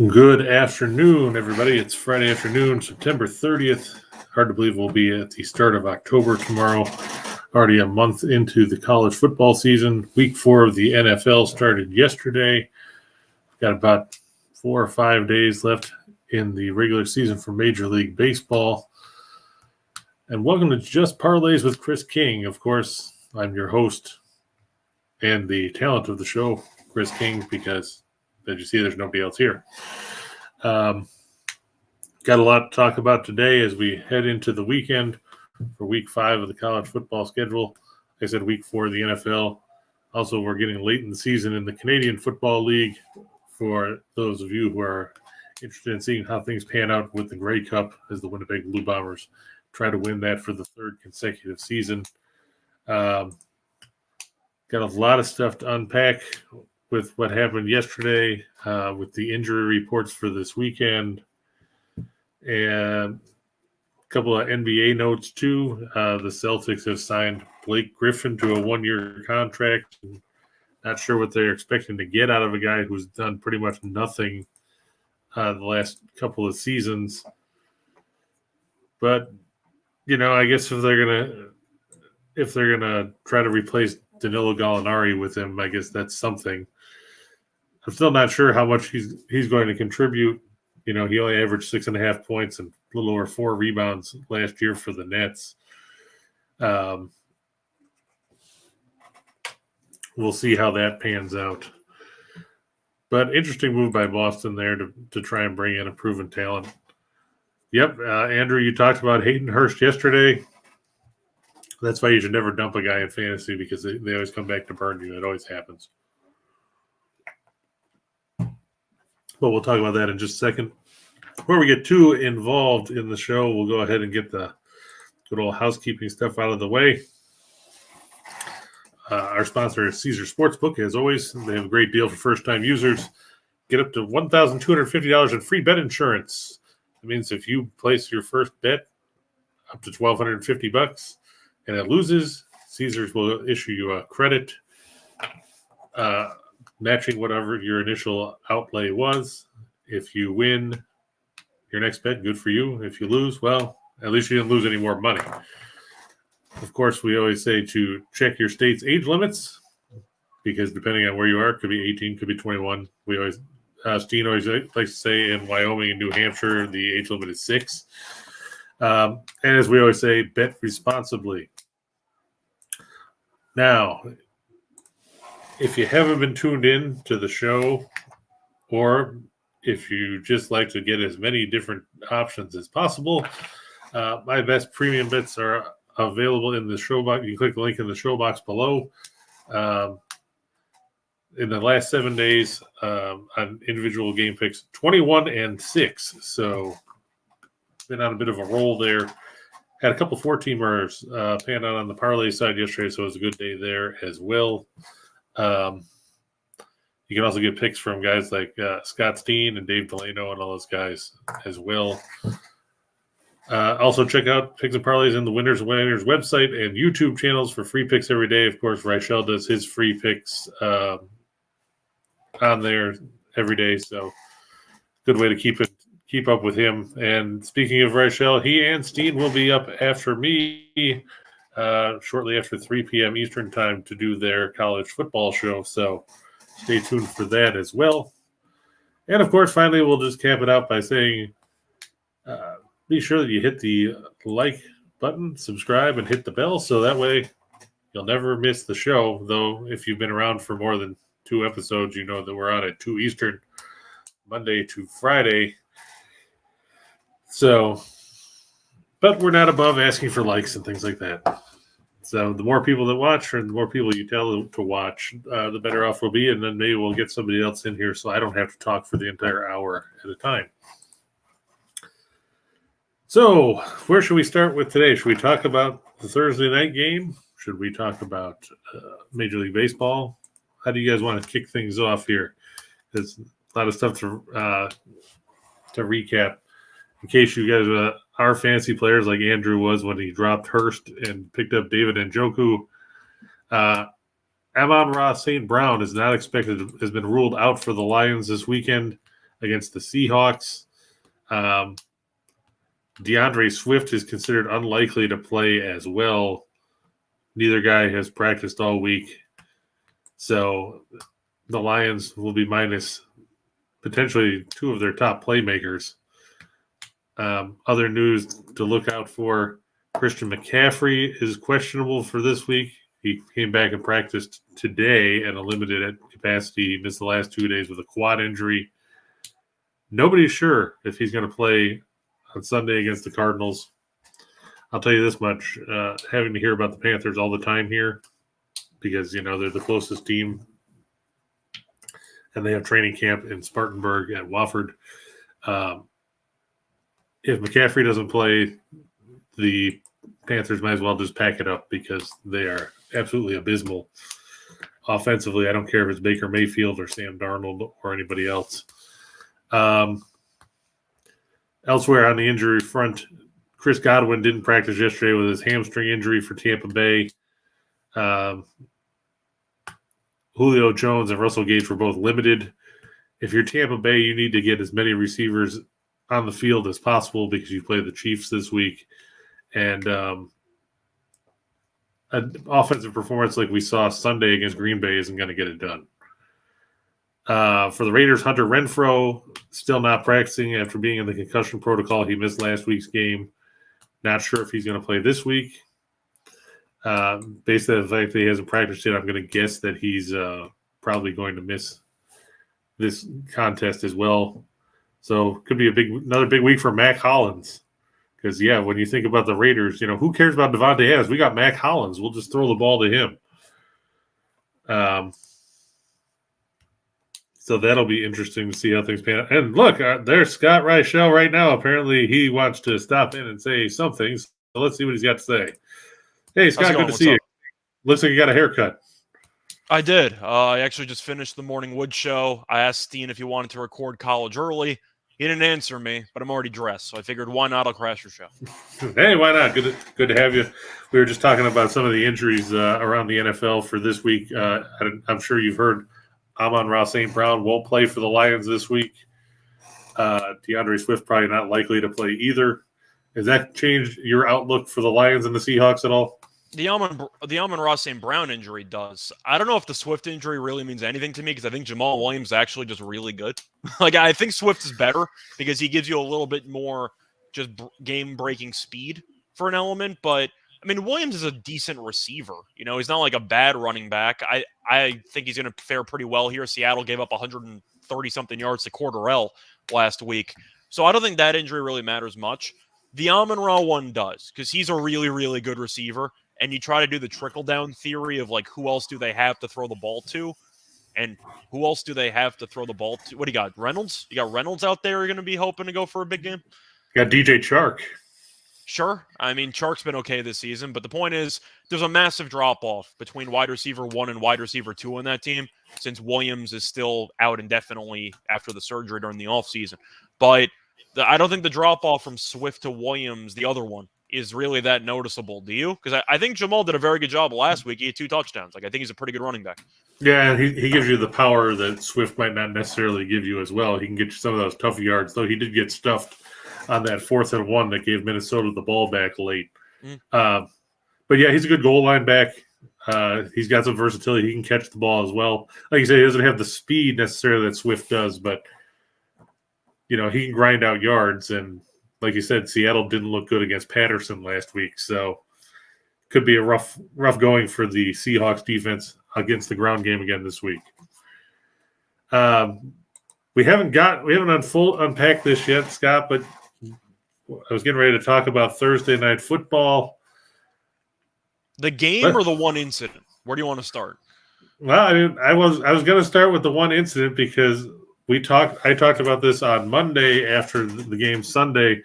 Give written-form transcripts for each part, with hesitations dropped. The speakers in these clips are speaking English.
Good afternoon, everybody. It's Friday afternoon, September 30th. Hard to believe we'll be at the start of October tomorrow. Already a month into the college football season. Week 4 of the NFL started yesterday. Got about 4 or 5 days left in the regular season for Major League Baseball. And welcome to Just Parlays with Chris King. Of course, I'm your host and the talent of the show, Chris King, because as you see, there's nobody else here. Got a lot to talk about today as we head into the weekend for week 5 of the college football schedule. Like I said, week 4 of the NFL. Also, we're getting late in the season in the Canadian Football League for those of you who are interested in seeing how things pan out with the Grey Cup as the Winnipeg Blue Bombers try to win that for the 3rd consecutive season. Got a lot of stuff to unpack with what happened yesterday, with the injury reports for this weekend, and a couple of NBA notes too. The Celtics have signed Blake Griffin to a 1-year contract. Not sure what they're expecting to get out of a guy who's done pretty much nothing the last couple of seasons. But, I guess if they're gonna try to replace Danilo Gallinari with him, I guess that's something. I'm still not sure how much he's going to contribute. He only averaged 6.5 points and a little over 4 rebounds last year for the Nets. We'll see how that pans out. But interesting move by Boston there to try and bring in a proven talent. Yep, Andrew, you talked about Hayden Hurst yesterday. That's why you should never dump a guy in fantasy, because they always come back to burn you. It always happens. But we'll talk about that in just a second. Before we get too involved in the show, we'll go ahead and get the good old housekeeping stuff out of the way. Our sponsor is Caesar Sportsbook. As always, they have a great deal for first-time users. Get up to $1,250 in free bet insurance. That means if you place your first bet up to $1,250 and it loses, Caesars will issue you a credit matching whatever your initial outlay was. If you win your next bet, good for you. If you lose, well, at least you didn't lose any more money. Of course, we always say to check your state's age limits, because depending on where you are, it could be 18, could be 21. We always, Steen always likes to say in Wyoming and New Hampshire, the age limit is 6. And as we always say, bet responsibly. Now, if you haven't been tuned in to the show, or if you just like to get as many different options as possible, my best premium bets are available in the show box. You can click the link in the show box below. In the last 7 days, on individual game picks, 21-6. So been on a bit of a roll there. Had a couple 4-teamers pan out on the parlay side yesterday, so it was a good day there as well. You can also get picks from guys like Scott Steen and Dave Delano and all those guys as well. Also, check out Picks and Parlays in the Winners website and YouTube channels for free picks every day. Of course, Reichel does his free picks on there every day, so good way to keep up with him. And speaking of Reichel, he and Steen will be up after me shortly after 3 p.m. Eastern time to do their college football show, so stay tuned for that as well. And, of course, finally, we'll just cap it out by saying be sure that you hit the like button, subscribe, and hit the bell, so that way you'll never miss the show. Though if you've been around for more than 2 episodes, you know that we're on at 2 Eastern, Monday to Friday. So, but we're not above asking for likes and things like that. So the more people that watch, or the more people you tell to watch, the better off we'll be. And then maybe we'll get somebody else in here so I don't have to talk for the entire hour at a time. So where should we start with today? Should we talk about the Thursday night game? Should we talk about Major League Baseball? How do you guys want to kick things off here? There's a lot of stuff to recap. In case you guys are fantasy players like Andrew was when he dropped Hurst and picked up David Njoku, Amon-Ra St. Brown is not expected, has been ruled out for the Lions this weekend. against the Seahawks. DeAndre Swift is considered unlikely to play as well. Neither guy has practiced all week. So the Lions will be minus potentially two of their top playmakers. Other news to look out for, Christian McCaffrey is questionable for this week. He came back and practiced today at a limited capacity. He missed the last 2 days with a quad injury. Nobody's sure if he's going to play on Sunday against the Cardinals. I'll tell you this much, having to hear about the Panthers all the time here because, they're the closest team and they have training camp in Spartanburg at Wofford. If McCaffrey doesn't play, the Panthers might as well just pack it up because they are absolutely abysmal offensively. I don't care if it's Baker Mayfield or Sam Darnold or anybody else. Elsewhere on the injury front, Chris Godwin didn't practice yesterday with his hamstring injury for Tampa Bay. Julio Jones and Russell Gage were both limited. If you're Tampa Bay, you need to get as many receivers on the field as possible because you play the Chiefs this week. And an offensive performance like we saw Sunday against Green Bay isn't going to get it done. For the Raiders, Hunter Renfro still not practicing after being in the concussion protocol. He missed last week's game. Not sure if he's going to play this week. Based on the fact that he hasn't practiced yet, I'm going to guess that he's probably going to miss this contest as well. So could be another big week for Mac Hollins. Because, when you think about the Raiders, who cares about Devontae Adams? We got Mac Hollins. We'll just throw the ball to him. So that'll be interesting to see how things pan out. And look, there's Scott Reichel right now. Apparently he wants to stop in and say something. So let's see what he's got to say. Hey, Scott, good to see you. Looks like you got a haircut. I did. I actually just finished the Morning Wood show. I asked Steen if he wanted to record college early. He didn't answer me, but I'm already dressed, so I figured, why not? I'll crash your show. Hey, why not? Good to have you. We were just talking about some of the injuries around the NFL for this week. I'm sure you've heard Amon-Ra St. Brown won't play for the Lions this week. DeAndre Swift probably not likely to play either. Has that changed your outlook for the Lions and the Seahawks at all? The Amon-Ra St. Brown injury does. I don't know if the Swift injury really means anything to me because I think Jamal Williams is actually just really good. I think Swift is better because he gives you a little bit more just game-breaking speed for an element. But, Williams is a decent receiver. He's not like a bad running back. I think he's going to fare pretty well here. Seattle gave up 130-something yards to Cordarrelle last week. So I don't think that injury really matters much. The Amon-Ra one does because he's a really, really good receiver. And you try to do the trickle-down theory of, who else do they have to throw the ball to? And who else do they have to throw the ball to? What do you got, Reynolds? You got Reynolds out there going to be hoping to go for a big game? You got DJ Chark. Sure. Chark's been okay this season. But the point is, there's a massive drop-off between wide receiver 1 and wide receiver 2 on that team since Williams is still out indefinitely after the surgery during the offseason. But I don't think the drop-off from Swift to Williams, the other one, is really that noticeable. Do you? Because I think Jamal did a very good job last week. He had 2 touchdowns. I think he's a pretty good running back. Yeah, he gives you the power that Swift might not necessarily give you as well. He can get you some of those tough yards, though he did get stuffed on that 4th and 1 that gave Minnesota the ball back late. But, he's a good goal line back. He's got some versatility. He can catch the ball as well. Like you say, he doesn't have the speed necessarily that Swift does, but, he can grind out yards. And like you said, Seattle didn't look good against Patterson last week, so could be a rough going for the Seahawks defense against the ground game again this week. We haven't unpacked this yet, Scott, but I was getting ready to talk about Thursday night football. The game or the one incident? Where do you want to start? Well, I was going to start with the one incident because I talked about this on Monday after the game Sunday.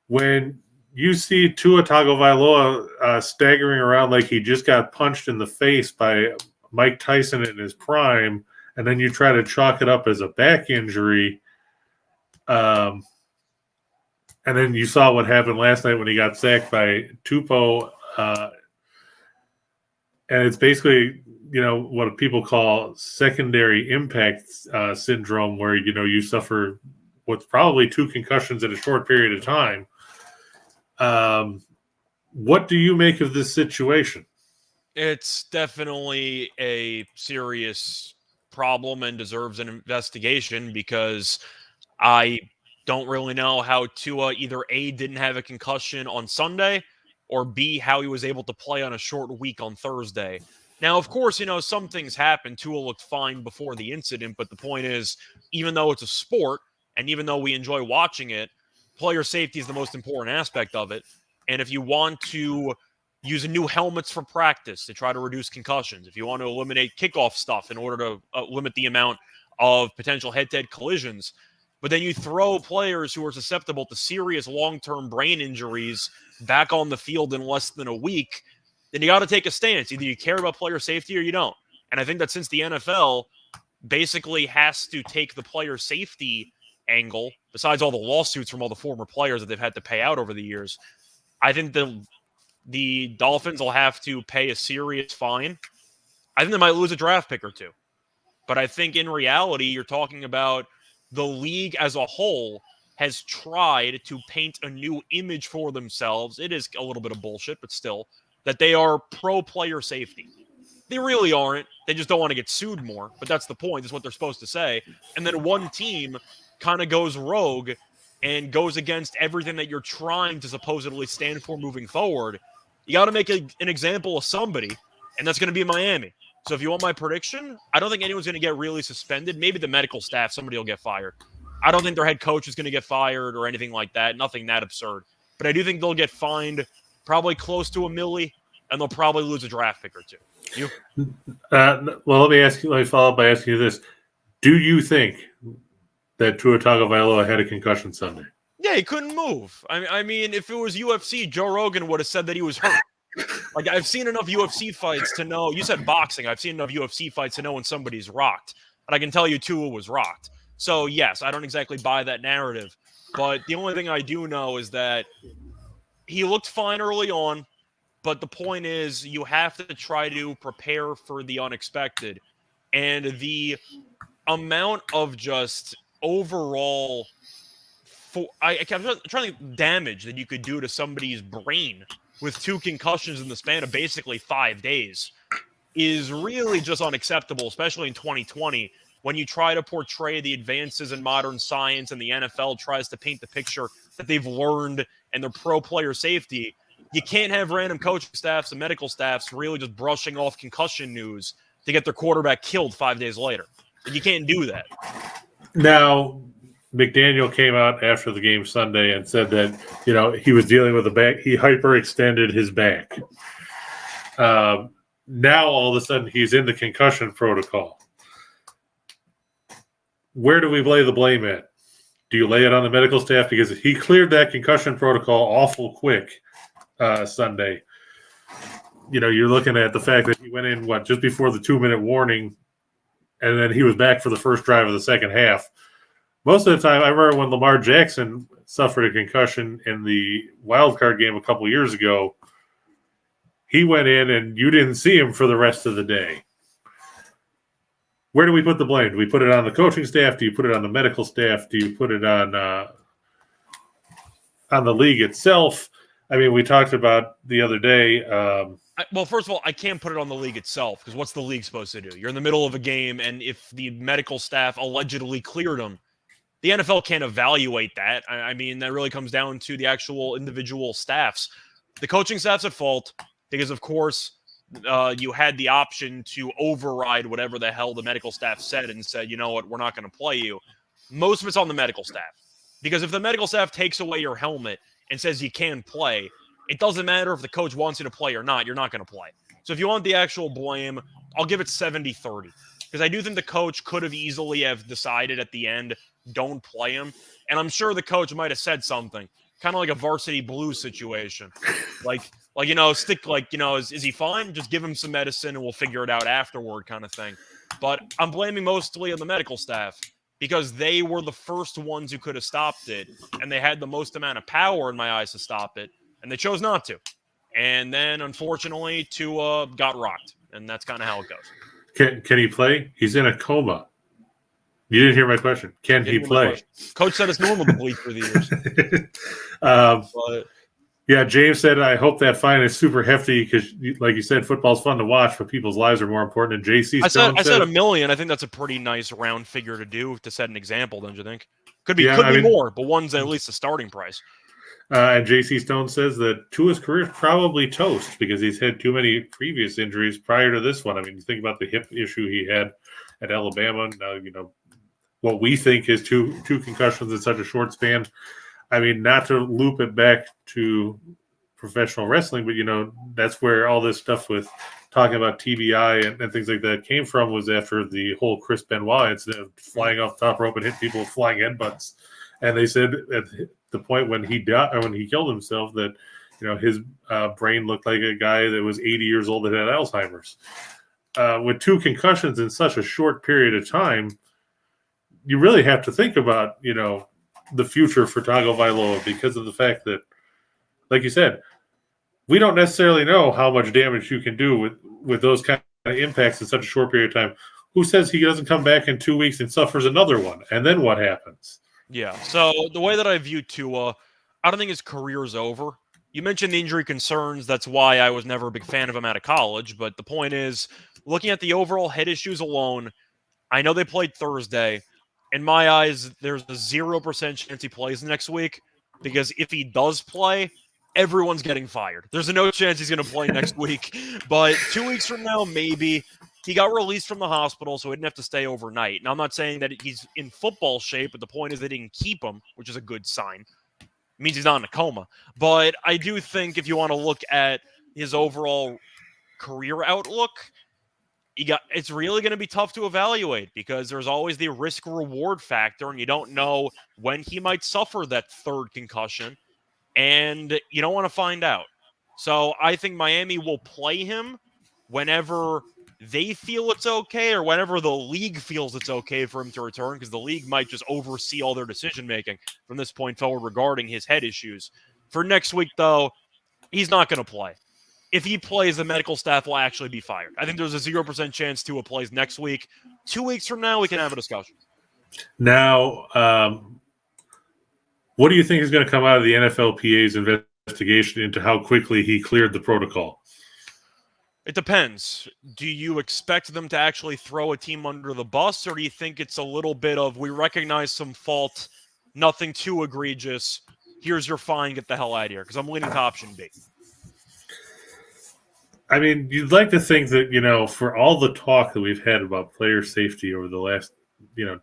When you see Tua Tagovailoa staggering around like he just got punched in the face by Mike Tyson in his prime, and then you try to chalk it up as a back injury, and then you saw what happened last night when he got sacked by Tupou, and it's basically what people call secondary impact syndrome, where, you suffer what's probably 2 concussions in a short period of time. What do you make of this situation? It's definitely a serious problem and deserves an investigation, because I don't really know how Tua either A, didn't have a concussion on Sunday, or B, how he was able to play on a short week on Thursday. Now, of course, some things happen. Tua looked fine before the incident, but the point is, even though it's a sport, and even though we enjoy watching it, player safety is the most important aspect of it. And if you want to use new helmets for practice to try to reduce concussions, if you want to eliminate kickoff stuff in order to limit the amount of potential head-to-head collisions, but then you throw players who are susceptible to serious long-term brain injuries back on the field in less than a week, then you got to take a stance. Either you care about player safety or you don't. And I think that since the NFL basically has to take the player safety angle, besides all the lawsuits from all the former players that they've had to pay out over the years, I think the Dolphins will have to pay a serious fine. I think they might lose a draft pick or two. But I think in reality, you're talking about the league as a whole has tried to paint a new image for themselves. It is a little bit of bullshit, but still, that they are pro-player safety. They really aren't. They just don't want to get sued more. But that's the point. That's what they're supposed to say. And then one team kind of goes rogue and goes against everything that you're trying to supposedly stand for moving forward. You got to make an example of somebody, and that's going to be Miami. So if you want my prediction, I don't think anyone's going to get really suspended. Maybe the medical staff, somebody will get fired. I don't think their head coach is going to get fired or anything like that. Nothing that absurd. But I do think they'll get fined probably close to $1 million, and they'll probably lose a draft pick or two. You? Well, let me follow up by asking you this. Do you think that Tua Tagovailoa had a concussion Sunday? Yeah, he couldn't move. I mean, if it was UFC, Joe Rogan would have said that he was hurt. Like, I've seen enough UFC fights to know. You said boxing. I've seen enough UFC fights to know when somebody's rocked. And I can tell you Tua was rocked. So, yes, I don't exactly buy that narrative. But the only thing I do know is that he looked fine early on. But the point is, you have to try to prepare for the unexpected. And the amount of just overall, I'm trying to think, damage that you could do to somebody's brain with 2 concussions in the span of basically 5 days is really just unacceptable, especially in 2020, when you try to portray the advances in modern science and the NFL tries to paint the picture that they've learned and their pro-player safety. You can't have random coaching staffs and medical staffs really just brushing off concussion news to get their quarterback killed 5 days later. You can't do that. Now, McDaniel came out after the game Sunday and said that, he was dealing with a back. He hyperextended his back. Now, all of a sudden, he's in the concussion protocol. Where do we lay the blame at? Do you lay it on the medical staff? Because he cleared that concussion protocol awful quick Sunday. You're looking at the fact that he went in, just before the 2-minute warning, and then he was back for the first drive of the second half. Most of the time, I remember when Lamar Jackson suffered a concussion in the wild card game a couple years ago, he went in and you didn't see him for the rest of the day. Where do we put the blame? Do we put it on the coaching staff? Do you put it on the medical staff? Do you put it on the league itself? I mean, we talked about the other day. Well, first of all, I can't put it on the league itself, because what's the league supposed to do? You're in the middle of a game, and if the medical staff allegedly cleared him, the NFL can't evaluate that. I mean, that really comes down to the actual individual staffs. The coaching staff's at fault because, of course, you had the option to override whatever the hell the medical staff said and said, you know what, we're not going to play you. Most of it's on the medical staff. Because if the medical staff takes away your helmet and says you can play, it doesn't matter if the coach wants you to play or not. You're not going to play. So if you want the actual blame, I'll give it 70-30. Because I do think the coach could have easily have decided at the end, don't play him. And I'm sure the coach might have said something, kind of like a varsity blues situation. Is he fine? Just give him some medicine and we'll figure it out afterward, kind of thing. But I'm blaming mostly on the medical staff, because they were the first ones who could have stopped it, and they had the most amount of power in my eyes to stop it, and they chose not to. And then, unfortunately, Tua got rocked. and that's kind of how it goes. Can he play? He's in a coma. You didn't hear my question. Can he play? Coach said it's normal to bleed through the years. But yeah, James said, I hope that fine is super hefty because, like you said, football's fun to watch, but people's lives are more important. And JC Stone I said $1 million. I think that's a pretty nice round figure to do to set an example, don't you think? Could be more, but one's at least the starting price. And JC Stone says that Tua's career is probably toast because he's had too many previous injuries prior to this one. I mean, you think about the hip issue he had at Alabama. Now, what we think is two concussions in such a short span. I mean, not to loop it back to professional wrestling, but, that's where all this stuff with talking about TBI and things like that came from, was after the whole Chris Benoit incident of flying off the top rope and hit people with flying headbutts. And they said at the point when he died, or when he killed himself, that, his brain looked like a guy that was 80 years old that had Alzheimer's. With 2 concussions in such a short period of time, you really have to think about, the future for Tagovailoa, because of the fact that, like you said, we don't necessarily know how much damage you can do with those kind of impacts in such a short period of time. Who says he doesn't come back in 2 weeks and suffers another one? And then what happens? Yeah. So the way that I view Tua, I don't think his career is over. You mentioned the injury concerns. That's why I was never a big fan of him out of college. But the point is, looking at the overall head issues alone, I know they played Thursday. In my eyes, there's a 0% chance he plays next week, because if he does play, everyone's getting fired. There's no chance he's going to play next week. But 2 weeks from now, maybe. He got released from the hospital, so he didn't have to stay overnight. Now, I'm not saying that he's in football shape, but the point is they didn't keep him, which is a good sign. It means he's not in a coma. But I do think if you want to look at his overall career outlook, it's really going to be tough to evaluate, because there's always the risk-reward factor, and you don't know when he might suffer that 3rd concussion, and you don't want to find out. So I think Miami will play him whenever they feel it's okay, or whenever the league feels it's okay for him to return, because the league might just oversee all their decision-making from this point forward regarding his head issues. For next week, though, he's not going to play. If he plays, the medical staff will actually be fired. I think there's a 0% chance Tua plays next week. 2 weeks from now, we can have a discussion. Now, what do you think is going to come out of the NFLPA's investigation into how quickly he cleared the protocol? It depends. Do you expect them to actually throw a team under the bus, or do you think it's a little bit of, we recognize some fault, nothing too egregious, here's your fine, get the hell out of here? Because I'm leaning to option B. I mean, you'd like to think that, for all the talk that we've had about player safety over the last,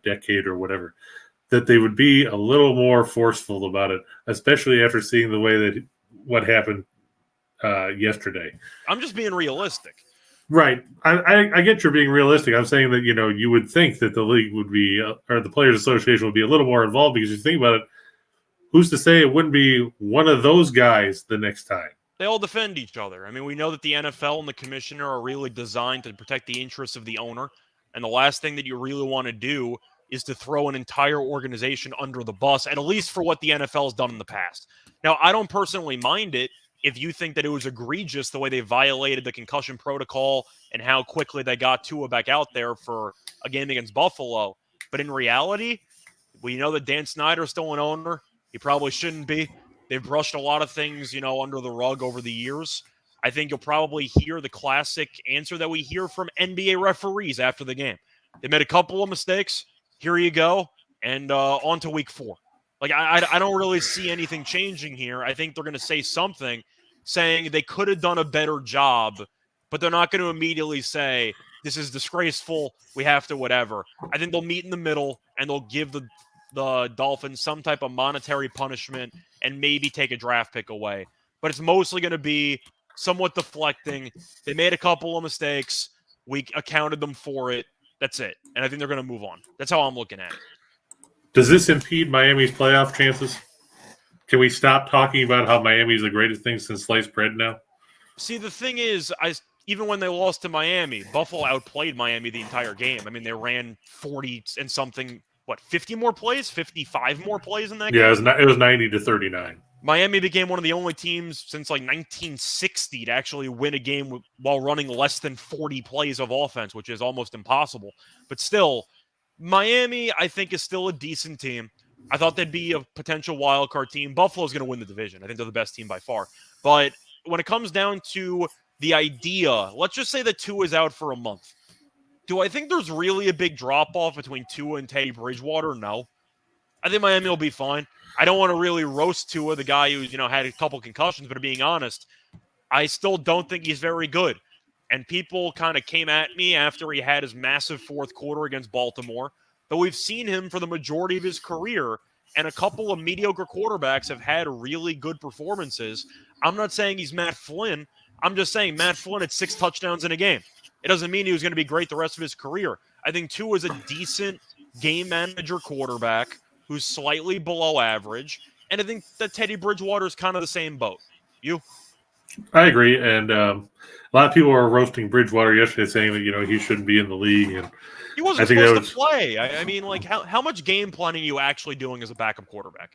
decade or whatever, that they would be a little more forceful about it, especially after seeing the way that what happened yesterday. I'm just being realistic. Right. I get you're being realistic. I'm saying that, you would think that the league would be, or the Players Association would be a little more involved, because you think about it, who's to say it wouldn't be one of those guys the next time? They all defend each other. I mean, we know that the NFL and the commissioner are really designed to protect the interests of the owner. And the last thing that you really want to do is to throw an entire organization under the bus, at least for what the NFL has done in the past. Now, I don't personally mind it if you think that it was egregious the way they violated the concussion protocol and how quickly they got Tua back out there for a game against Buffalo. But in reality, we know that Dan Snyder is still an owner. He probably shouldn't be. They've brushed a lot of things, under the rug over the years. I think you'll probably hear the classic answer that we hear from NBA referees after the game. They made a couple of mistakes. Here you go. And on to week 4. Like, I don't really see anything changing here. I think they're going to say something saying they could have done a better job, but they're not going to immediately say, this is disgraceful, we have to whatever. I think they'll meet in the middle, and they'll give the Dolphins some type of monetary punishment and maybe take a draft pick away. But it's mostly going to be somewhat deflecting. They made a couple of mistakes. We accounted them for it. That's it. And I think they're going to move on. That's how I'm looking at it. Does this impede Miami's playoff chances? Can we stop talking about how Miami's the greatest thing since sliced bread now? See, the thing is, even when they lost to Miami, Buffalo outplayed Miami the entire game. I mean, they ran 40 and something, 50 more plays, 55 more plays in that game? Yeah, it was 90-39. Miami became one of the only teams since like 1960 to actually win a game while running less than 40 plays of offense, which is almost impossible. But still, Miami, I think, is still a decent team. I thought they'd be a potential wild card team. Buffalo's going to win the division. I think they're the best team by far. But when it comes down to the idea, let's just say that Tua is out for a month. Do I think there's really a big drop off between Tua and Teddy Bridgewater? No. I think Miami will be fine. I don't want to really roast Tua, the guy who's, had a couple concussions, but being honest, I still don't think he's very good. And people kind of came at me after he had his massive fourth quarter against Baltimore. But we've seen him for the majority of his career, and a couple of mediocre quarterbacks have had really good performances. I'm not saying he's Matt Flynn. I'm just saying Matt Flynn had 6 touchdowns in a game. It doesn't mean he was going to be great the rest of his career. I think Tua is a decent game manager quarterback who's slightly below average. And I think that Teddy Bridgewater is kind of the same boat. You? I agree. And a lot of people were roasting Bridgewater yesterday, saying that, he shouldn't be in the league. And he wasn't supposed to play. I mean, like, how much game planning are you actually doing as a backup quarterback?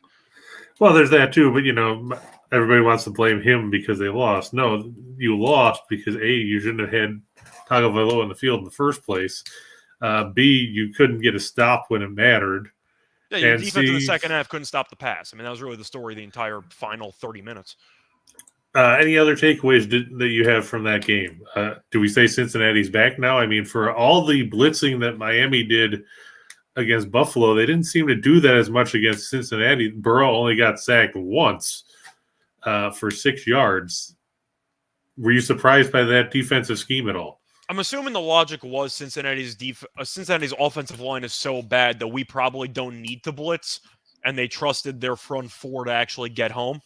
Well, there's that too. But, everybody wants to blame him because they lost. No, you lost because, A, you shouldn't have had Tagovailoa in the field in the first place. B, you couldn't get a stop when it mattered. Yeah, your defense in the second half couldn't stop the pass. I mean, that was really the story the entire final 30 minutes. Any other takeaways that you have from that game? Do we say Cincinnati's back now? I mean, for all the blitzing that Miami did against Buffalo, they didn't seem to do that as much against Cincinnati. Burrow only got sacked once for 6 yards. Were you surprised by that defensive scheme at all? I'm assuming the logic was Cincinnati's offensive line is so bad that we probably don't need to blitz, and they trusted their front four to actually get home.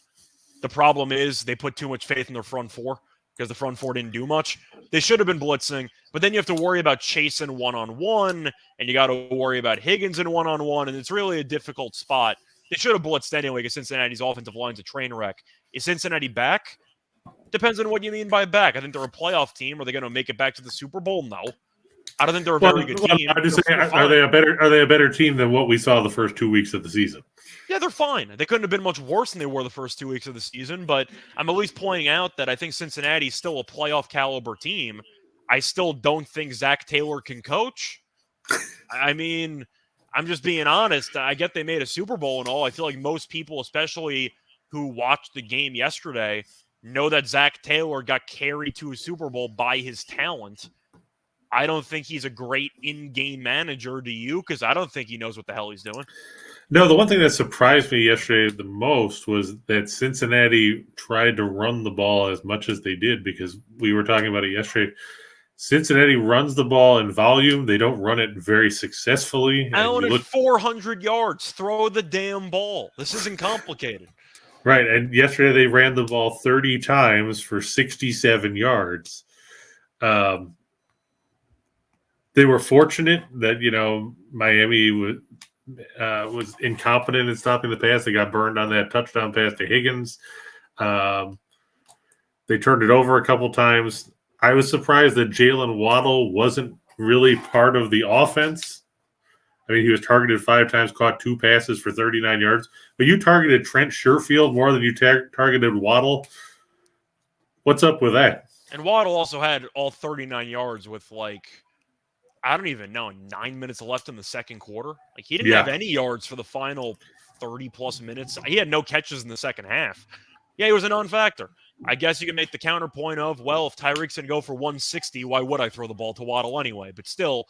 The problem is they put too much faith in their front four because the front four didn't do much. They should have been blitzing, but then you have to worry about chasing one-on-one, and you got to worry about Higgins in one-on-one, and it's really a difficult spot. They should have blitzed anyway because Cincinnati's offensive line's a train wreck. Is Cincinnati back? Depends on what you mean by back. I think they're a playoff team. Are they going to make it back to the Super Bowl? No. I don't think they're a very good team. I'm just saying, are they a better team than what we saw the first 2 weeks of the season? Yeah, they're fine. They couldn't have been much worse than they were the first 2 weeks of the season, but I'm at least pointing out that I think Cincinnati's still a playoff caliber team. I still don't think Zach Taylor can coach. I mean, I'm just being honest. I get they made a Super Bowl and all. I feel like most people, especially who watched the game yesterday, know that Zach Taylor got carried to a Super Bowl by his talent. I don't think he's a great in-game manager, do you? Because I don't think he knows what the hell he's doing. No, the one thing that surprised me yesterday the most was that Cincinnati tried to run the ball as much as they did, because we were talking about it yesterday. Cincinnati runs the ball in volume. They don't run it very successfully. Allen at 400 yards. Throw the damn ball. This isn't complicated. Right, and yesterday they ran the ball 30 times for 67 yards. They were fortunate that, Miami was incompetent in stopping the pass. They got burned on that touchdown pass to Higgins. They turned it over a couple times. I was surprised that Jalen Waddle wasn't really part of the offense. I mean, he was targeted 5 times, caught 2 passes for 39 yards. But you targeted Trent Sherfield more than you targeted Waddle. What's up with that? And Waddle also had all 39 yards with, I don't even know, 9 minutes left in the second quarter. He didn't have any yards for the final 30-plus minutes. He had no catches in the second half. Yeah, he was a non-factor. I guess you can make the counterpoint of, well, if Tyreek's going to go for 160, why would I throw the ball to Waddle anyway? But still,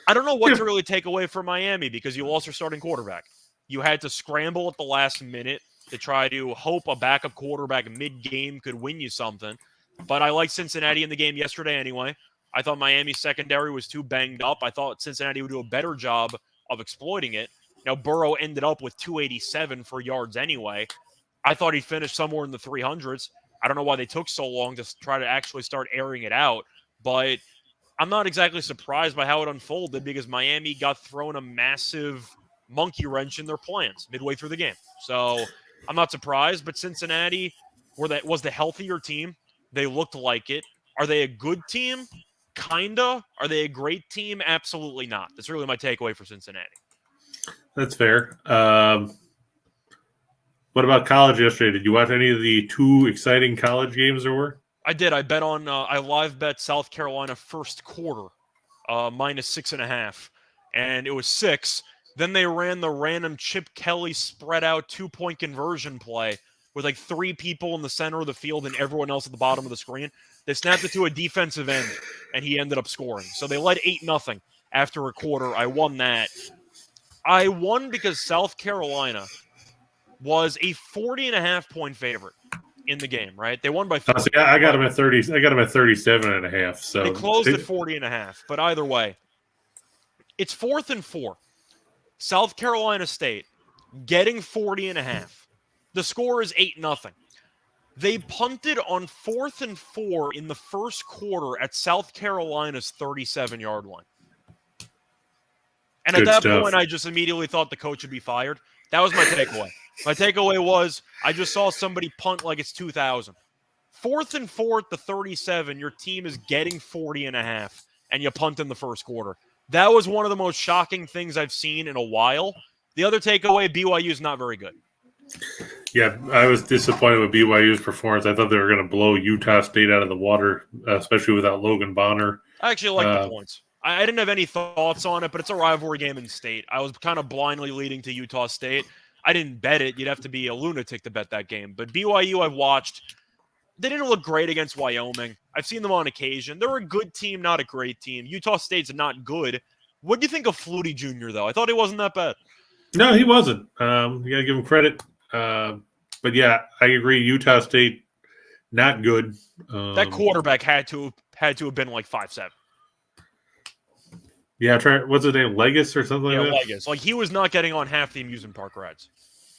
I don't know what to really take away from Miami because you lost your starting quarterback. You had to scramble at the last minute to try to hope a backup quarterback mid-game could win you something. But I like Cincinnati in the game yesterday anyway. I thought Miami's secondary was too banged up. I thought Cincinnati would do a better job of exploiting it. Now, Burrow ended up with 287 for yards anyway. I thought he'd finish somewhere in the 300s. I don't know why they took so long to try to actually start airing it out, but I'm not exactly surprised by how it unfolded because Miami got thrown a massive monkey wrench in their plans midway through the game. So I'm not surprised, but Cincinnati was the healthier team. They looked like it. Are they a good team? Kinda. Are they a great team? Absolutely not. That's really my takeaway for Cincinnati. That's fair. What about college yesterday? Did you watch any of the 2 exciting college games there were? I did. I bet on. I live bet South Carolina first quarter, -6.5, and it was 6. Then they ran the random Chip Kelly spread out 2-point conversion play with like 3 people in the center of the field and everyone else at the bottom of the screen. They snapped it to a defensive end, and he ended up scoring. So they led 8-0 after a quarter. I won that. I won because South Carolina was a 40.5-point favorite in the game, right? They won by 40. I got them at 30. I got them at 37.5. So they closed at 40.5. But either way, it's 4th and 4. South Carolina State getting 40.5. The score is 8-0. They punted on 4th and 4 in the first quarter at South Carolina's 37-yard line. And Good at that stuff. point, I just immediately thought the coach would be fired. That was my takeaway. My takeaway was I just saw somebody punt like it's 2000. 4th and 4 at the 37, your team is getting 40.5, and you punt in the first quarter. That was one of the most shocking things I've seen in a while. The other takeaway, BYU is not very good. Yeah, I was disappointed with BYU's performance. I thought they were going to blow Utah State out of the water, especially without Logan Bonner. I actually like the points. I didn't have any thoughts on it, but it's a rivalry game in state. I was kind of blindly leading to Utah State. I didn't bet it. You'd have to be a lunatic to bet that game. But BYU, I've watched. They didn't look great against Wyoming. I've seen them on occasion. They're a good team, not a great team. Utah State's not good. What do you think of Flutie Jr., though? I thought he wasn't that bad. No, he wasn't. You got to give him credit. But, yeah, I agree. Utah State, not good. That quarterback had to have been like 5'7". Yeah, what's his name? Legis or something like that? Legis. Like, he was not getting on half the amusement park rides.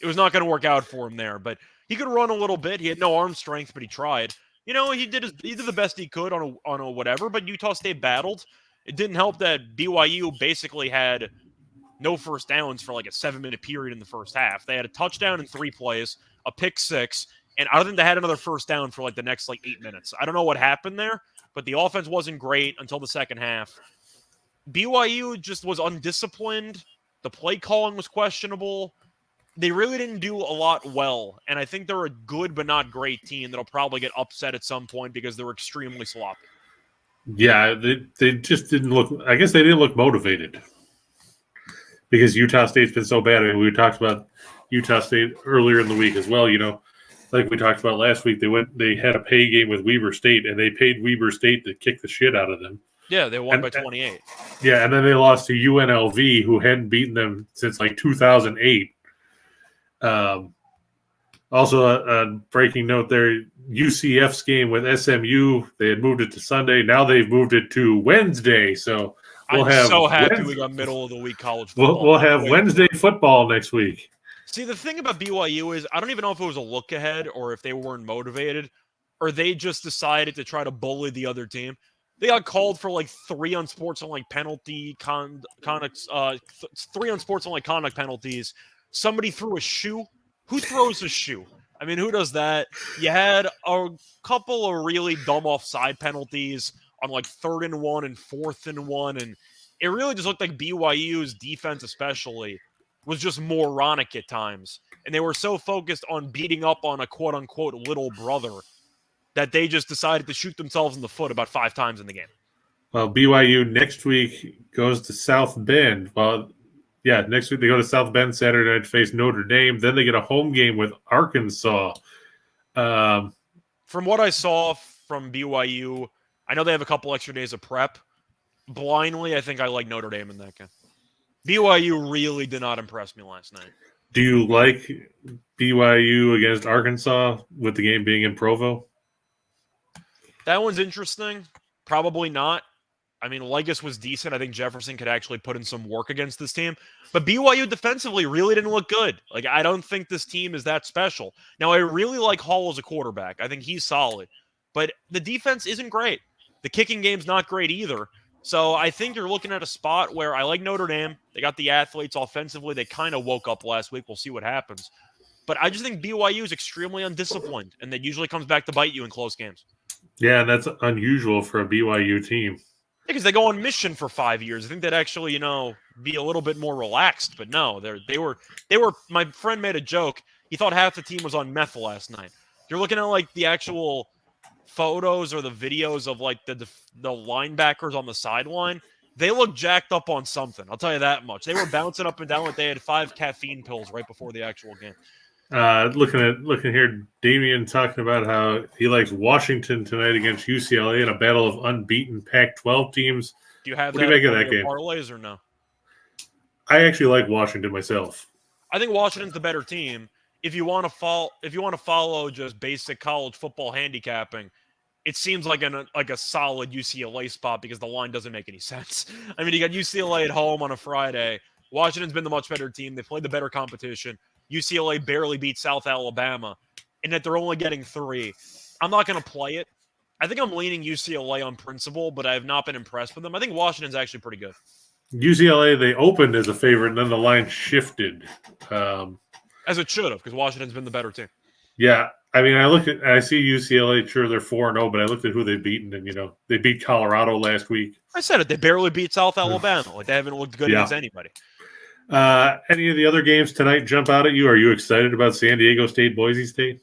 It was not going to work out for him there, but he could run a little bit. He had no arm strength, but he tried. You know, he did the best he could on a whatever, but Utah State battled. It didn't help that BYU basically had no first downs for like a 7-minute period in the first half. They had a touchdown in 3 plays, a pick 6, and I don't think they had another first down for like the next 8 minutes. I don't know what happened there, but the offense wasn't great until the second half. BYU just was undisciplined. The play calling was questionable. They really didn't do a lot well, and I think they're a good but not great team that'll probably get upset at some point because they're extremely sloppy. Yeah, they just didn't look – I guess they didn't look motivated because Utah State's been so bad. I mean, we talked about Utah State earlier in the week as well. You know, like we talked about last week, they had a pay game with Weber State, and they paid Weber State to kick the shit out of them. Yeah, they won by 28. Yeah, and then they lost to UNLV, who hadn't beaten them since 2008. Also, a breaking note there, UCF's game with SMU, they had moved it to Sunday. Now they've moved it to Wednesday. So I'm so happy we got middle of the week college football. We'll have Wednesday football next week. See, the thing about BYU is I don't even know if it was a look ahead or if they weren't motivated or they just decided to try to bully the other team. They got called for 3 unsportsmanlike penalty conduct, 3 unsportsmanlike conduct penalties. Somebody threw a shoe. Who throws a shoe? I mean, who does that? You had a couple of really dumb offside penalties on 3rd and 1 and 4th and 1, and it really just looked like BYU's defense, especially, was just moronic at times, and they were so focused on beating up on a quote unquote little brother that they just decided to shoot themselves in the foot about 5 times in the game. Well, BYU next week goes to South Bend. Well, yeah, next week they go to South Bend Saturday night to face Notre Dame. Then they get a home game with Arkansas. From what I saw from BYU, I know they have a couple extra days of prep. Blindly, I think I like Notre Dame in that game. BYU really did not impress me last night. Do you like BYU against Arkansas with the game being in Provo? That one's interesting. Probably not. I mean, Legis was decent. I think Jefferson could actually put in some work against this team. But BYU defensively really didn't look good. I don't think this team is that special. Now, I really like Hall as a quarterback. I think he's solid. But the defense isn't great. The kicking game's not great either. So I think you're looking at a spot where I like Notre Dame. They got the athletes offensively. They kind of woke up last week. We'll see what happens. But I just think BYU is extremely undisciplined, and that usually comes back to bite you in close games. Yeah, that's unusual for a BYU team. Because they go on mission for 5 years. I think they'd actually, be a little bit more relaxed. But no, they were. My friend made a joke. he thought half the team was on meth last night. You're looking at like the actual photos or the videos of like the linebackers on the sideline. They look jacked up on something. I'll tell you that much. They were bouncing up and down like they had 5 caffeine pills right before the actual game. Looking here, Damian talking about how he likes Washington tonight against UCLA in a battle of unbeaten Pac-12 teams. Do you have what do you make of that game? Parlays or no? I actually like Washington myself. I think Washington's the better team. If you want to follow just basic college football handicapping, it seems like a solid UCLA spot because the line doesn't make any sense. I mean, you got UCLA at home on a Friday. Washington's been the much better team. They played the better competition. UCLA barely beat South Alabama, and that they're only getting 3. I'm not going to play it. I think I'm leaning UCLA on principle, but I have not been impressed with them. I think Washington's actually pretty good. UCLA, they opened as a favorite, and then the line shifted. As it should have, because Washington's been the better team. Yeah. I mean, I see UCLA, sure, they're 4-0, but I looked at who they've beaten, and, they beat Colorado last week. I said it. They barely beat South Alabama. Like, they haven't looked good against anybody. Any of the other games tonight jump out at you? Are you excited about San Diego State, Boise State?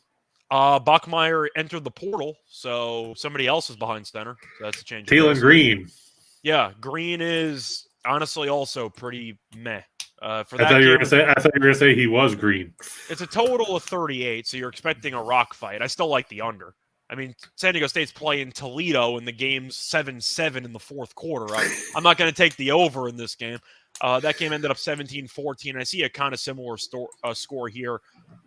Bachmeier entered the portal, so somebody else is behind center. So that's a change. Taylor Green. Yeah, Green is honestly also pretty meh. I thought you were going to say he was green. It's a total of 38, so you're expecting a rock fight. I still like the under. I mean, San Diego State's playing Toledo, and the game's 7-7 in the fourth quarter. I'm not going to take the over in this game. That game ended up 17-14. I see a kind of similar score here.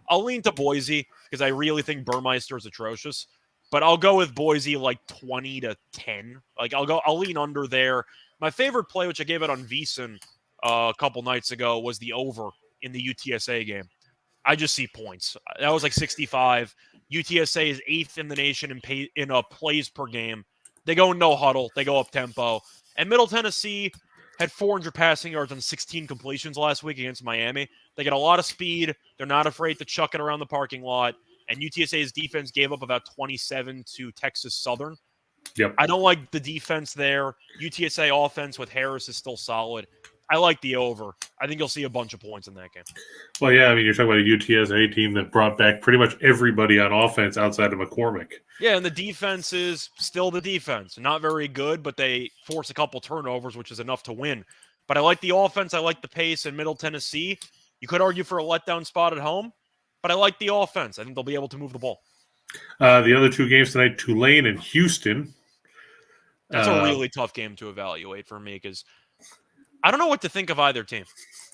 I'll lean to Boise because I really think Burmeister is atrocious, but I'll go with Boise like 20-10. Like I'll lean under there. My favorite play, which I gave it on VSiN a couple nights ago, was the over in the UTSA game. I just see points. That was like 65. UTSA is 8th in the nation in plays per game. They go no huddle. They go up tempo. And Middle Tennessee had 400 passing yards on 16 completions last week against Miami. They get a lot of speed. They're not afraid to chuck it around the parking lot. And UTSA's defense gave up about 27 to Texas Southern. Yep. I don't like the defense there. UTSA offense with Harris is still solid. I like the over. I think you'll see a bunch of points in that game. Well, yeah, I mean, you're talking about a UTSA team that brought back pretty much everybody on offense outside of McCormick. Yeah, and the defense is still the defense. Not very good, but they force a couple turnovers, which is enough to win. But I like the offense. I like the pace in Middle Tennessee. You could argue for a letdown spot at home, but I like the offense. I think they'll be able to move the ball. The other 2 games tonight, Tulane and Houston. That's a really tough game to evaluate for me because I don't know what to think of either team.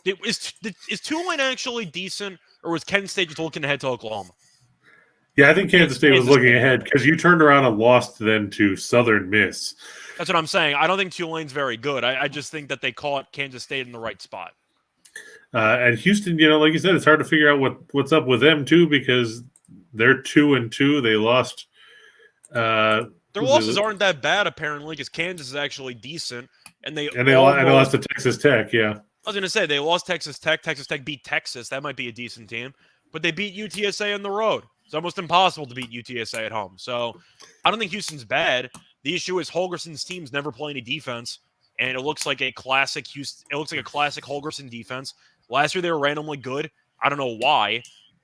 Is Tulane actually decent, or was Kent State just looking ahead to Oklahoma? Yeah, I think Kansas State was looking ahead because you turned around and lost then to Southern Miss. That's what I'm saying. I don't think Tulane's very good. I just think that they caught Kansas State in the right spot. And Houston, like you said, it's hard to figure out what's up with them too because they're 2-2. They lost. Their losses aren't that bad apparently because Kansas is actually decent, and they lost to Texas Tech. Yeah, I was going to say they lost Texas Tech. Texas Tech beat Texas. That might be a decent team, but they beat UTSA on the road. It's almost impossible to beat UTSA at home. So I don't think Houston's bad. The issue is Holgerson's teams never play any defense, and it looks like a classic Houston. It looks like a classic Holgerson defense. Last year they were randomly good. I don't know why,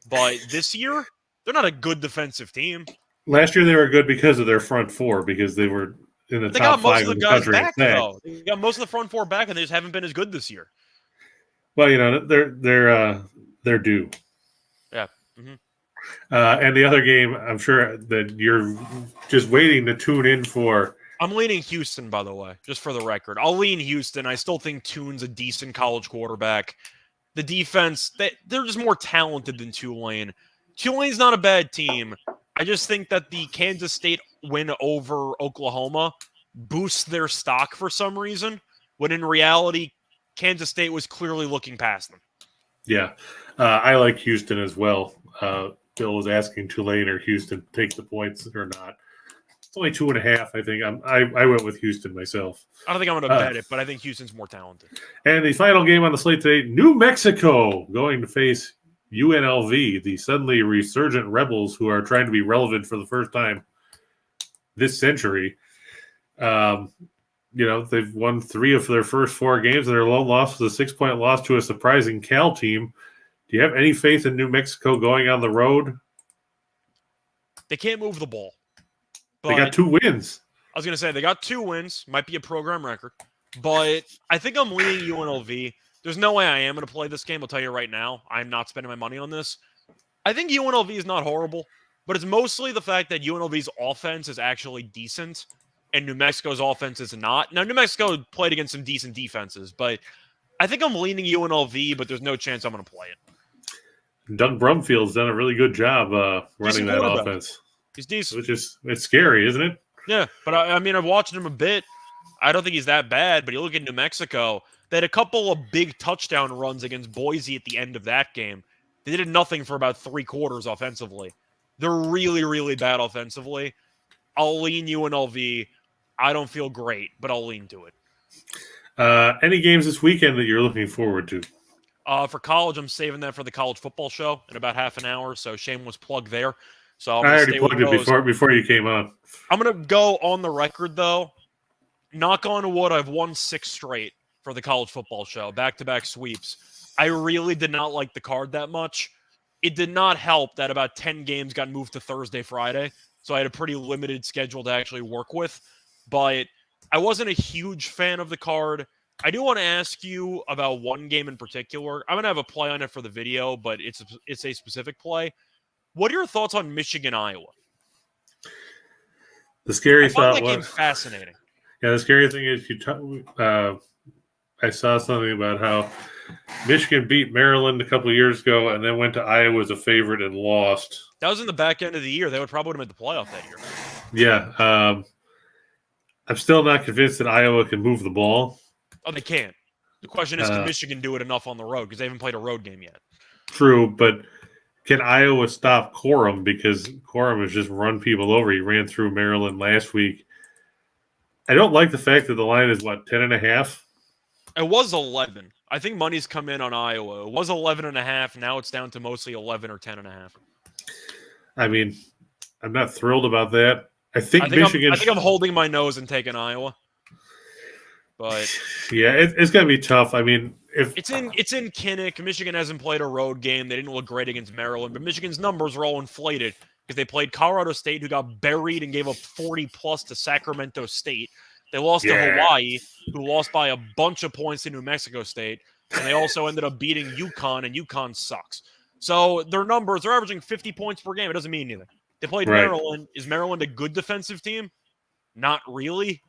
but this year they're not a good defensive team. Last year they were good because of their front 4 because they were in the top 5 of the country. They got most of the front 4 back, and they just haven't been as good this year. Well, they're due. Yeah. Mm-hmm. And the other game, I'm sure that you're just waiting to tune in for. I'm leaning Houston, by the way, just for the record. I'll lean Houston. I still think Tune's a decent college quarterback. The defense, they're just more talented than Tulane. Tulane's not a bad team. I just think that the Kansas State win over Oklahoma boosts their stock for some reason, when in reality, Kansas State was clearly looking past them. Yeah, I like Houston as well. Bill was asking Tulane or Houston to take the points or not. It's only 2.5. I think I went with Houston myself. I don't think I'm going to bet it, but I think Houston's more talented. And the final game on the slate today, New Mexico going to face UNLV, the suddenly resurgent Rebels who are trying to be relevant for the first time this century. They've won 3 of their first 4 games, and their lone loss was a 6-point loss to a surprising Cal team. Do you have any faith in New Mexico going on the road? They can't move the ball. But They got 2 wins. I was going to say, they got 2 wins. Might be a program record. But I think I'm leaning UNLV. There's no way I am going to play this game. I'll tell you right now. I'm not spending my money on this. I think UNLV is not horrible. But it's mostly the fact that UNLV's offense is actually decent. And New Mexico's offense is not. Now, New Mexico played against some decent defenses. But I think I'm leaning UNLV. But there's no chance I'm going to play it. Doug Brumfield's done a really good job running that offense. He's decent. It's scary, isn't it? Yeah, but I mean, I've watched him a bit. I don't think he's that bad, but you look at New Mexico, they had a couple of big touchdown runs against Boise at the end of that game. They did nothing for about 3 quarters offensively. They're really, really bad offensively. I'll lean UNLV. I don't feel great, but I'll lean to it. Any games this weekend that you're looking forward to? For college, I'm saving that for the college football show in about half an hour, so shameless plug there. So I already plugged it before you came on. I'm going to go on the record, though. Knock on wood, I've won 6 straight for the college football show, back-to-back sweeps. I really did not like the card that much. It did not help that about 10 games got moved to Thursday, Friday, so I had a pretty limited schedule to actually work with. But I wasn't a huge fan of the card. I do want to ask you about one game in particular. I'm going to have a play on it for the video, but it's a specific play. What are your thoughts on Michigan, Iowa? The scary thought that game's fascinating. Yeah, the scary thing is I saw something about how Michigan beat Maryland a couple of years ago and then went to Iowa as a favorite and lost. That was in the back end of the year. They would probably have made the playoff that year. Yeah. I'm still not convinced that Iowa can move the ball. Oh, they can't. The question is, can Michigan do it enough on the road? Because they haven't played a road game yet. True, but can Iowa stop Corum? Because Corum has just run people over. He ran through Maryland last week. I don't like the fact that the line is, 10.5? It was 11. I think money's come in on Iowa. It was 11.5. Now it's down to mostly 11 or 10.5. I mean, I'm not thrilled about that. I think Michigan. I think I'm holding my nose and taking Iowa. But yeah, it's going to be tough. I mean, if it's in Kinnick, Michigan hasn't played a road game. They didn't look great against Maryland, but Michigan's numbers are all inflated because they played Colorado State, who got buried and gave up 40+ to Sacramento State. They lost to Hawaii, who lost by a bunch of points to New Mexico State, and they also ended up beating UConn, and UConn sucks. So their numbers are averaging 50 points per game. It doesn't mean anything. They played Maryland. Is Maryland a good defensive team? Not really.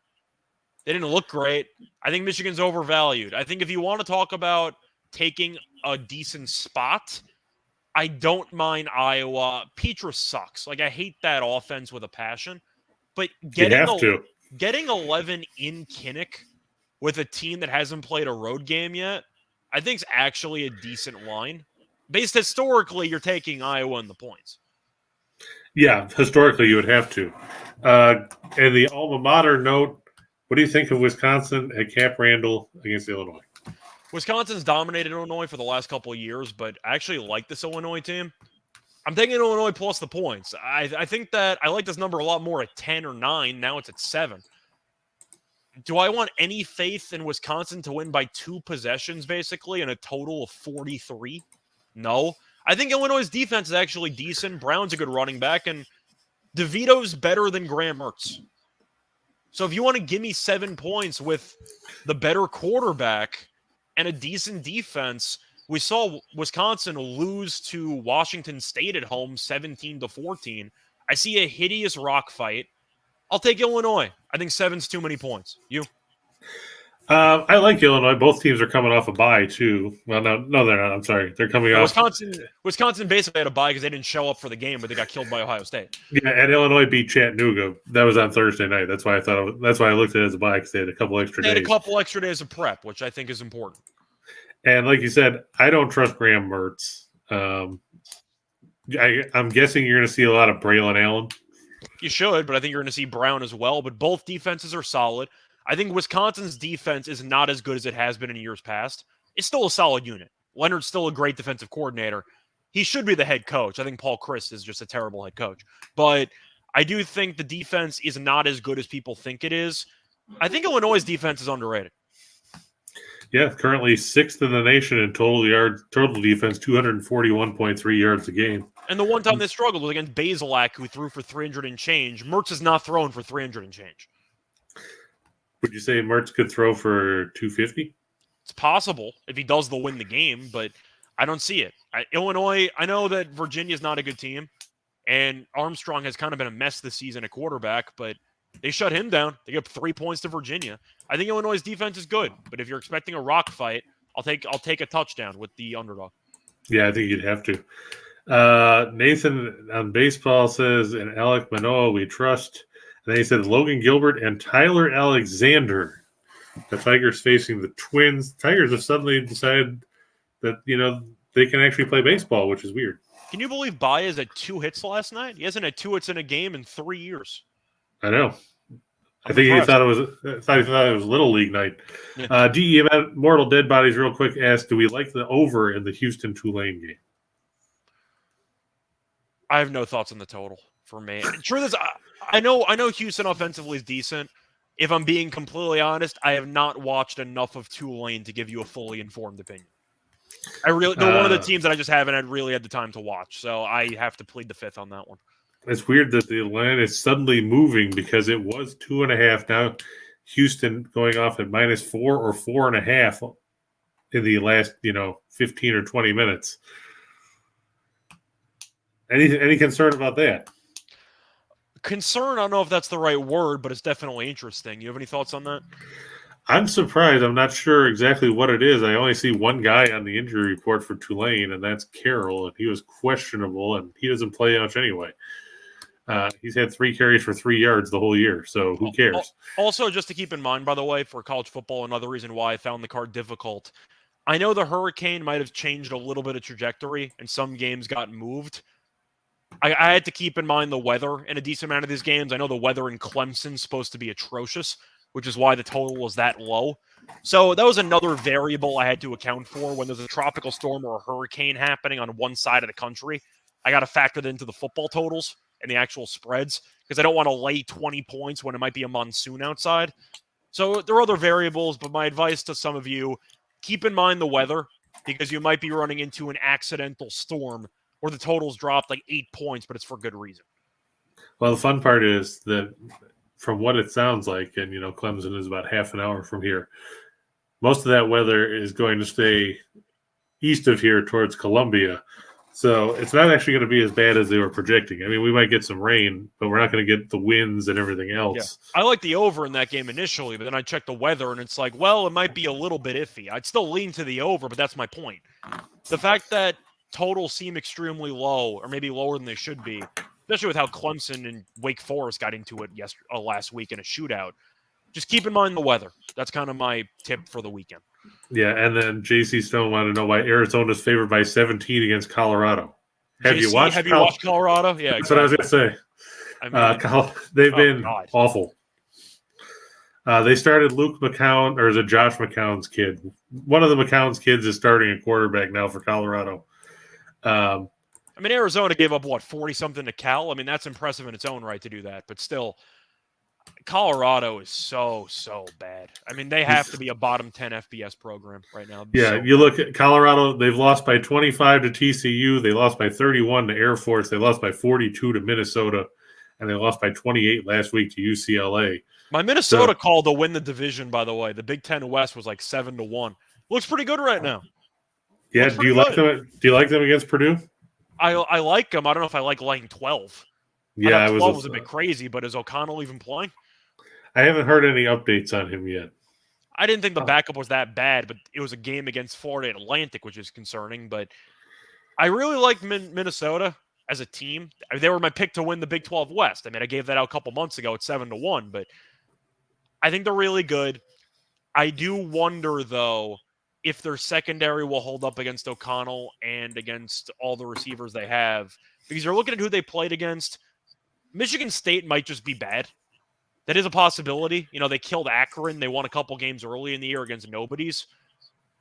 They didn't look great. I think Michigan's overvalued. I think if you want to talk about taking a decent spot, I don't mind Iowa. Petrus sucks. I hate that offense with a passion. But getting 11 in Kinnick with a team that hasn't played a road game yet, I think is actually a decent line. Based historically, you're taking Iowa in the points. Yeah, historically you would have to. And the alma mater note, what do you think of Wisconsin at Camp Randall against Illinois? Wisconsin's dominated Illinois for the last couple of years, but I actually like this Illinois team. I'm taking Illinois plus the points. I think that I like this number a lot more at 10 or 9. Now it's at 7. Do I want any faith in Wisconsin to win by 2 possessions, basically, and a total of 43? No. I think Illinois' defense is actually decent. Brown's a good running back, and DeVito's better than Graham Mertz. So if you want to give me 7 points with the better quarterback and a decent defense, we saw Wisconsin lose to Washington State at home 17-14. I see a hideous rock fight. I'll take Illinois. I think 7's too many points. You? I like Illinois. Both teams are coming off a bye, too. Well, no, they're not. I'm sorry. They're coming off. Wisconsin basically had a bye because they didn't show up for the game, but they got killed by Ohio State. Yeah, and Illinois beat Chattanooga. That was on Thursday night. That's why I looked at it as a bye because they had a couple extra days. They had a couple extra days of prep, which I think is important. And like you said, I don't trust Graham Mertz. I'm guessing you're going to see a lot of Braylon Allen. You should, but I think you're going to see Brown as well. But both defenses are solid. I think Wisconsin's defense is not as good as it has been in years past. It's still a solid unit. Leonard's still a great defensive coordinator. He should be the head coach. I think Paul Chryst is just a terrible head coach. But I do think the defense is not as good as people think it is. I think Illinois' defense is underrated. Yeah, currently sixth in the nation in total defense, 241.3 yards a game. And the one time they struggled was against Basilak, who threw for 300 and change. Mertz is not thrown for 300 and change. Would you say Mertz could throw for 250? It's possible if he does, they'll win the game, but I don't see it. Illinois, I know that Virginia's not a good team, and Armstrong has kind of been a mess this season at quarterback, but they shut him down. They gave up 3 points to Virginia. I think Illinois' defense is good, but if you're expecting a rock fight, I'll take a touchdown with the underdog. Yeah, I think you'd have to. Nathan on baseball says, and Alec Manoa we trust. And then he said Logan Gilbert and Tyler Alexander. The Tigers facing the Twins. Tigers have suddenly decided that, they can actually play baseball, which is weird. Can you believe Baez had 2 hits last night? He hasn't had 2 hits in a game in 3 years. I know. I think he thought it was Little League night. Yeah. DE Mortal Dead Bodies real quick asked, do we like the over in the Houston-Tulane game? I have no thoughts on the total for me. Truth is, I know Houston offensively is decent. If I'm being completely honest, I have not watched enough of Tulane to give you a fully informed opinion. They're one of the teams that I just haven't really had the time to watch, so I have to plead the fifth on that one. It's weird that the line is suddenly moving because it was 2.5. Now Houston going off at -4 or 4.5 in the last 15 or 20 minutes. Any concern about that? Concern, I don't know if that's the right word, but it's definitely interesting. You have any thoughts on that? I'm surprised. I'm not sure exactly what it is. I only see one guy on the injury report for Tulane, and that's Carroll, and he was questionable, and he doesn't play much anyway. He's had 3 carries for 3 yards the whole year, so who cares? Also, just to keep in mind, by the way, for college football, another reason why I found the card difficult, I know the hurricane might have changed a little bit of trajectory, and some games got moved. I had to keep in mind the weather in a decent amount of these games. I know the weather in Clemson's supposed to be atrocious, which is why the total was that low. So that was another variable I had to account for when there's a tropical storm or a hurricane happening on one side of the country. I got to factor that into the football totals and the actual spreads because I don't want to lay 20 points when it might be a monsoon outside. So there are other variables, but my advice to some of you, keep in mind the weather because you might be running into an accidental storm where the totals dropped like 8 points, but it's for good reason. Well, the fun part is that from what it sounds like, and Clemson is about half an hour from here, most of that weather is going to stay east of here towards Columbia. So it's not actually going to be as bad as they were projecting. I mean, we might get some rain, but we're not going to get the winds and everything else. Yeah. I like the over in that game initially, but then I checked the weather, and it's like, well, it might be a little bit iffy. I'd still lean to the over, but that's my point. The fact that totals seem extremely low, or maybe lower than they should be, especially with how Clemson and Wake Forest got into it last week in a shootout. Just keep in mind the weather. That's kind of my tip for the weekend. Yeah, and then JC Stone wanted to know why Arizona's favored by 17 against Colorado. Have you watched Colorado? Yeah, that's what I was going to say. I mean, they've been awful. They started Luke McCown, or is it Josh McCown's kid? One of the McCown's kids is starting a quarterback now for Colorado. I mean, Arizona gave up, 40-something to Cal? I mean, that's impressive in its own right to do that. But still, Colorado is so bad. I mean, they have to be a bottom 10 FBS program right now. Yeah, you look at Colorado, they've lost by 25 to TCU. They lost by 31 to Air Force. They lost by 42 to Minnesota. And they lost by 28 last week to UCLA. My Minnesota call to win the division, by the way. The Big Ten West was like 7-1. Looks pretty good right now. Yeah, do you like them against Purdue? I like them. I don't know if I like laying 12. Yeah, 12 was a bit crazy, but is O'Connell even playing? I haven't heard any updates on him yet. I didn't think the backup was that bad, but it was a game against Florida Atlantic, which is concerning. But I really like Minnesota as a team. I mean, they were my pick to win the Big 12 West. I mean, I gave that out a couple months ago at 7-1, but I think they're really good. I do wonder, though, if their secondary will hold up against O'Connell and against all the receivers they have. Because you're looking at who they played against. Michigan State might just be bad. That is a possibility. They killed Akron. They won a couple games early in the year against nobodies.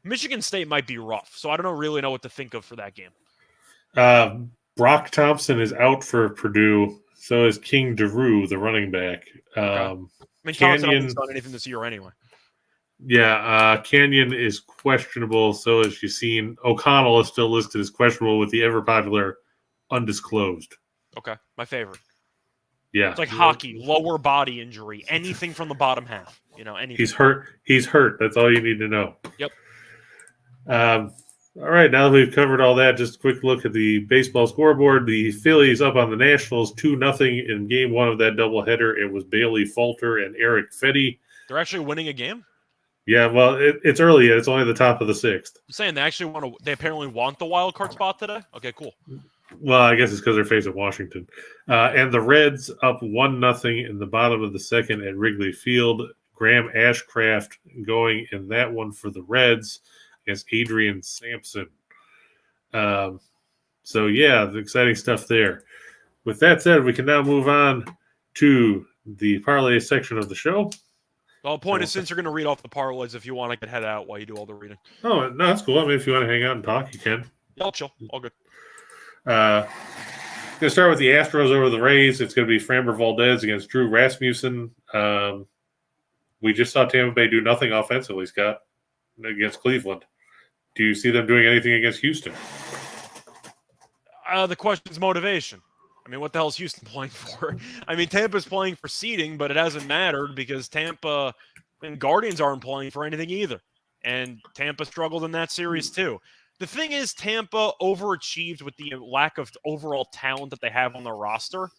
Michigan State might be rough, so I don't really know what to think of for that game. Brock Thompson is out for Purdue. So is King DeRue, the running back. Okay. I mean, Thompson hasn't done anything this year anyway. Yeah, Canyon is questionable. So as you've seen, O'Connell is still listed as questionable with the ever popular undisclosed. Okay, my favorite. Yeah, It's like hockey, lower body injury, anything from the bottom half. Anything. he's hurt. He's hurt. That's all you need to know. Yep. All right, now that we've covered all that, just a quick look at the baseball scoreboard. The Phillies up on the Nationals 2-0 in game one of that doubleheader. It was Bailey Falter and Eric Fetty. They're actually winning a game? Yeah, well, it's early yet. It's only the top of the sixth. I'm saying they apparently want the wild card spot today? Okay, cool. Well, I guess it's because they're facing Washington. And the Reds up 1-0 in the bottom of the second at Wrigley Field. Graham Ashcraft going in that one for the Reds against Adrian Sampson. So, yeah, the exciting stuff there. With that said, we can now move on to the parlay section of the show. Well, the point is, since you're going to read off the parlays, if you want, I could head out while you do all the reading. Oh, no, that's cool. I mean, if you want to hang out and talk, you can. Yeah, I'll chill. All good. Going to start with the Astros over the Rays. It's going to be Framber Valdez against Drew Rasmussen. We just saw Tampa Bay do nothing offensively, Scott, against Cleveland. Do you see them doing anything against Houston? The question is motivation. I mean, what the hell is Houston playing for? I mean, Tampa's playing for seeding, but it hasn't mattered because Tampa and Guardians aren't playing for anything either. And Tampa struggled in that series too. The thing is, Tampa overachieved with the lack of overall talent that they have on their roster.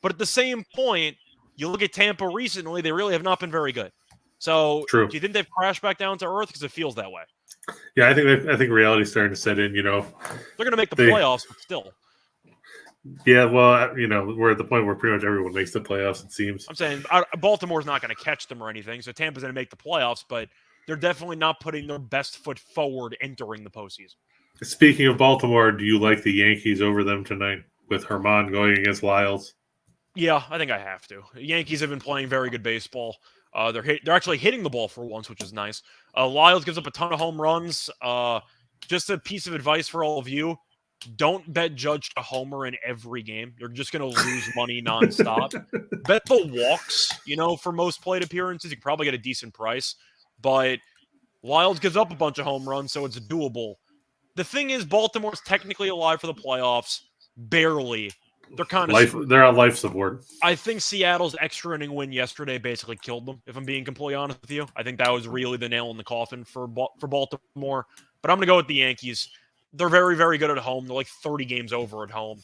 But at the same point, you look at Tampa recently, they really have not been very good. So True. Do you think they've crashed back down to earth? Because it feels that way. Yeah, I think reality's starting to set in, They're going to make the playoffs, but still. Yeah, well, we're at the point where pretty much everyone makes the playoffs, it seems. I'm saying Baltimore's not going to catch them or anything, so Tampa's going to make the playoffs, but they're definitely not putting their best foot forward entering the postseason. Speaking of Baltimore, do you like the Yankees over them tonight with Herman going against Lyles? Yeah, I think I have to. The Yankees have been playing very good baseball. They're actually hitting the ball for once, which is nice. Lyles gives up a ton of home runs. Just a piece of advice for all of you. Don't bet Judge to homer in every game. You're just going to lose money nonstop. Bet the walks, for most plate appearances. You can probably get a decent price. But Lyles gives up a bunch of home runs, so it's doable. The thing is, Baltimore's technically alive for the playoffs. Barely. They're kind of they're on life support. I think Seattle's extra inning win yesterday basically killed them, if I'm being completely honest with you. I think that was really the nail in the coffin for Baltimore. But I'm going to go with the Yankees. They're very, very good at home. They're like 30 games over at home.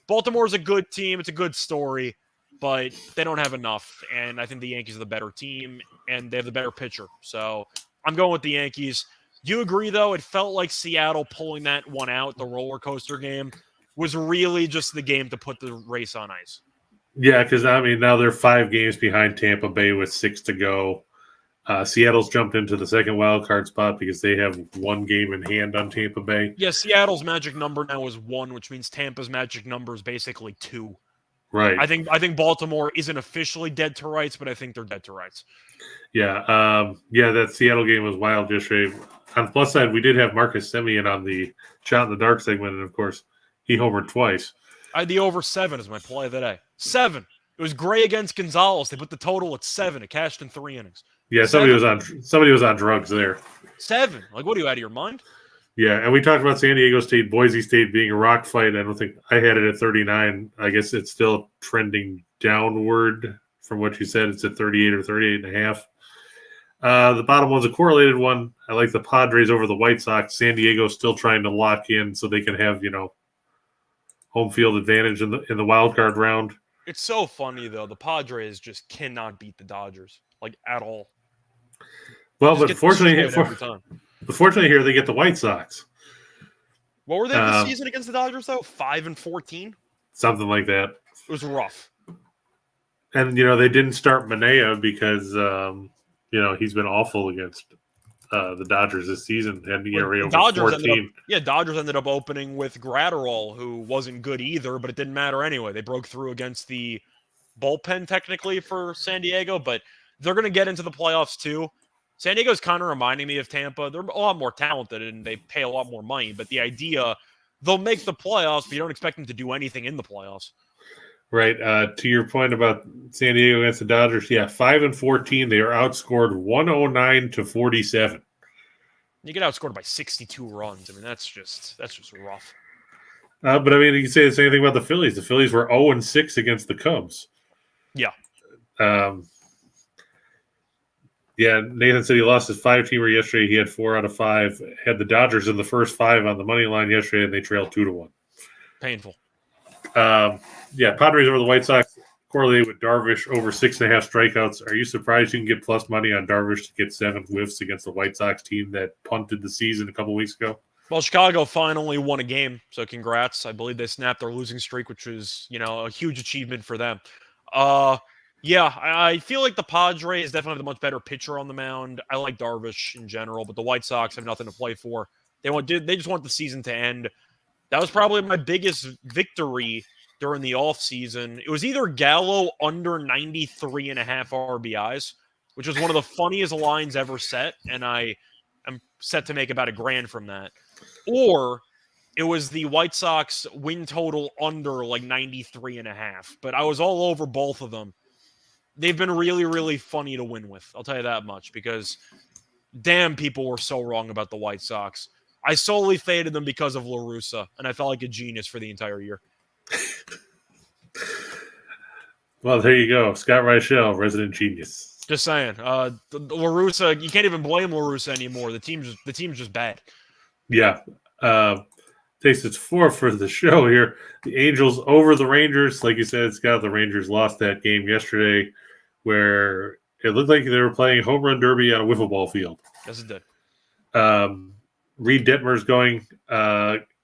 Baltimore's a good team. It's a good story, but they don't have enough. And I think the Yankees are the better team, and they have the better pitcher. So I'm going with the Yankees. Do you agree, though? It felt like Seattle pulling that one out, the roller coaster game, was really just the game to put the race on ice. Yeah, because, now they're 5 games behind Tampa Bay with 6 to go. Seattle's jumped into the second wild card spot because they have 1 game in hand on Tampa Bay. Yeah, Seattle's magic number now is 1, which means Tampa's magic number is basically 2. Right. I think Baltimore isn't officially dead to rights, but I think they're dead to rights. Yeah. That Seattle game was wild yesterday. On the plus side, we did have Marcus Semien on the Shot in the Dark segment, and of course, he homered twice. I had the over 7 as my play of the day. 7. It was Gray against Gonzalez. They put the total at 7. It cashed in 3 innings. Yeah, somebody was on drugs there. 7. Like, what are you, out of your mind? Yeah, and we talked about San Diego State, Boise State being a rock fight. I don't think I had it at 39. I guess it's still trending downward from what you said. It's at 38 or 38 and a half. The bottom one's a correlated one. I like the Padres over the White Sox. San Diego's still trying to lock in so they can have, home field advantage in the wild card round. It's so funny, though. The Padres just cannot beat the Dodgers, at all. Well, but fortunately here they get the White Sox. What were they this season against the Dodgers, though? 5-14? Something like that. It was rough. And, they didn't start Manaea because, he's been awful against the Dodgers this season. Had the ERA over 14. Dodgers ended up opening with Gratterall, who wasn't good either, but it didn't matter anyway. They broke through against the bullpen, technically, for San Diego, but they're going to get into the playoffs, too. San Diego's kind of reminding me of Tampa. They're a lot more talented, and they pay a lot more money, but the idea, they'll make the playoffs, but you don't expect them to do anything in the playoffs. Right. To your point about San Diego against the Dodgers, 5-14. They are outscored 109-47. You get outscored by 62 runs. I mean, that's just rough. But I mean, you can say the same thing about the Phillies. The Phillies were 0-6 against the Cubs. Yeah. Nathan said he lost his 5-teamer yesterday. He had 4 out of 5. Had the Dodgers in the first 5 on the money line yesterday, and they trailed 2-1. Painful. Padres over the White Sox correlated with Darvish over 6.5 strikeouts. Are you surprised you can get plus money on Darvish to get 7 whiffs against the White Sox team that punted the season a couple weeks ago? Well, Chicago finally won a game, so congrats. I believe they snapped their losing streak, which was, a huge achievement for them. I feel like the Padres definitely have the much better pitcher on the mound. I like Darvish in general, but the White Sox have nothing to play for. They just want the season to end. That was probably my biggest victory during the offseason. It was either Gallo under 93.5 RBIs, which was one of the funniest lines ever set, and I am set to make about $1,000 from that. Or it was the White Sox win total under like 93.5. But I was all over both of them. They've been really, really funny to win with. I'll tell you that much, because damn, people were so wrong about the White Sox. I solely faded them because of La Russa, and I felt like a genius for the entire year. Well, there you go. Scott Reichel, resident genius. Just saying. La Russa, you can't even blame La Russa anymore. The team's just bad. Yeah. Takes its 4 for the show here. The Angels over the Rangers. Like you said, Scott, the Rangers lost that game yesterday where it looked like they were playing home run derby on a wiffle ball field. Yes, it did. Reed Detmer's going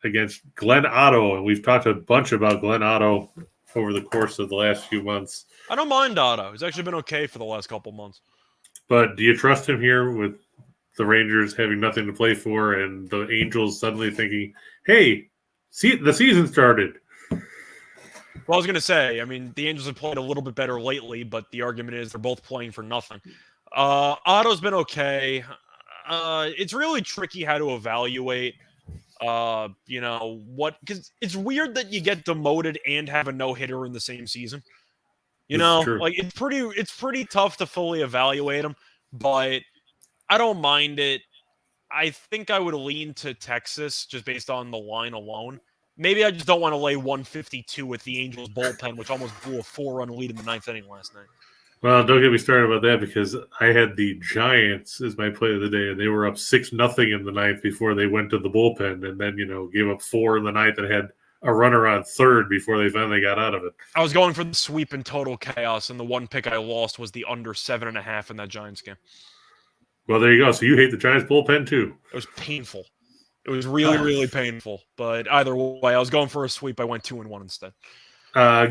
against Glenn Otto, and we've talked a bunch about Glenn Otto over the course of the last few months. I don't mind Otto. He's actually been okay for the last couple months. But do you trust him here with the Rangers having nothing to play for and the Angels suddenly thinking, hey, the season started? Well, I was going to say, I mean, the Angels have played a little bit better lately, but the argument is they're both playing for nothing. Otto's been okay. It's really tricky how to evaluate, because it's weird that you get demoted and have a no-hitter in the same season. It's pretty tough to fully evaluate them, but I don't mind it. I think I would lean to Texas just based on the line alone. Maybe I just don't want to lay 152 with the Angels bullpen, which almost blew a 4-run lead in the 9th inning last night. Well, don't get me started about that, because I had the Giants as my play of the day, and they were up 6-0 in the 9th before they went to the bullpen, and then, gave up 4 in the 9th and had a runner on third before they finally got out of it. I was going for the sweep and total chaos, and the one pick I lost was the under 7.5 in that Giants game. Well, there you go. So you hate the Giants bullpen too. It was painful. It was really, really painful. But either way, I was going for a sweep. I went 2-1 instead.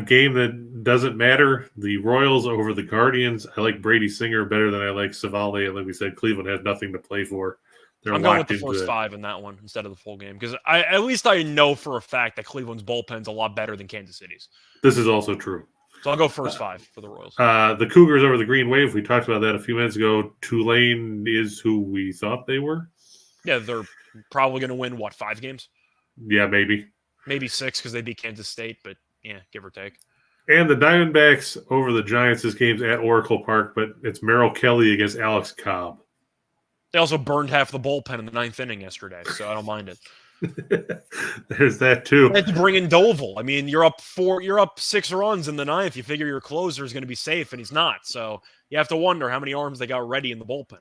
Game that doesn't matter. The Royals over the Guardians. I like Brady Singer better than I like Savale. And like we said, Cleveland has nothing to play for. I'm going with the first 5 in that one instead of the full game, because at least I know for a fact that Cleveland's bullpen's a lot better than Kansas City's. This is also true. So I'll go first 5 for the Royals. The Cougars over the Green Wave. We talked about that a few minutes ago. Tulane is who we thought they were. Yeah, they're probably going to win, 5 games? Yeah, maybe. Maybe 6 because they beat Kansas State, but yeah, give or take. And the Diamondbacks over the Giants. This game's at Oracle Park, but it's Merrill Kelly against Alex Cobb. They also burned half the bullpen in the 9th inning yesterday, so I don't mind it. There's that too. They had to bring in Doval. I mean, you're up 6 runs in the 9th. You figure your closer is going to be safe, and he's not. So you have to wonder how many arms they got ready in the bullpen.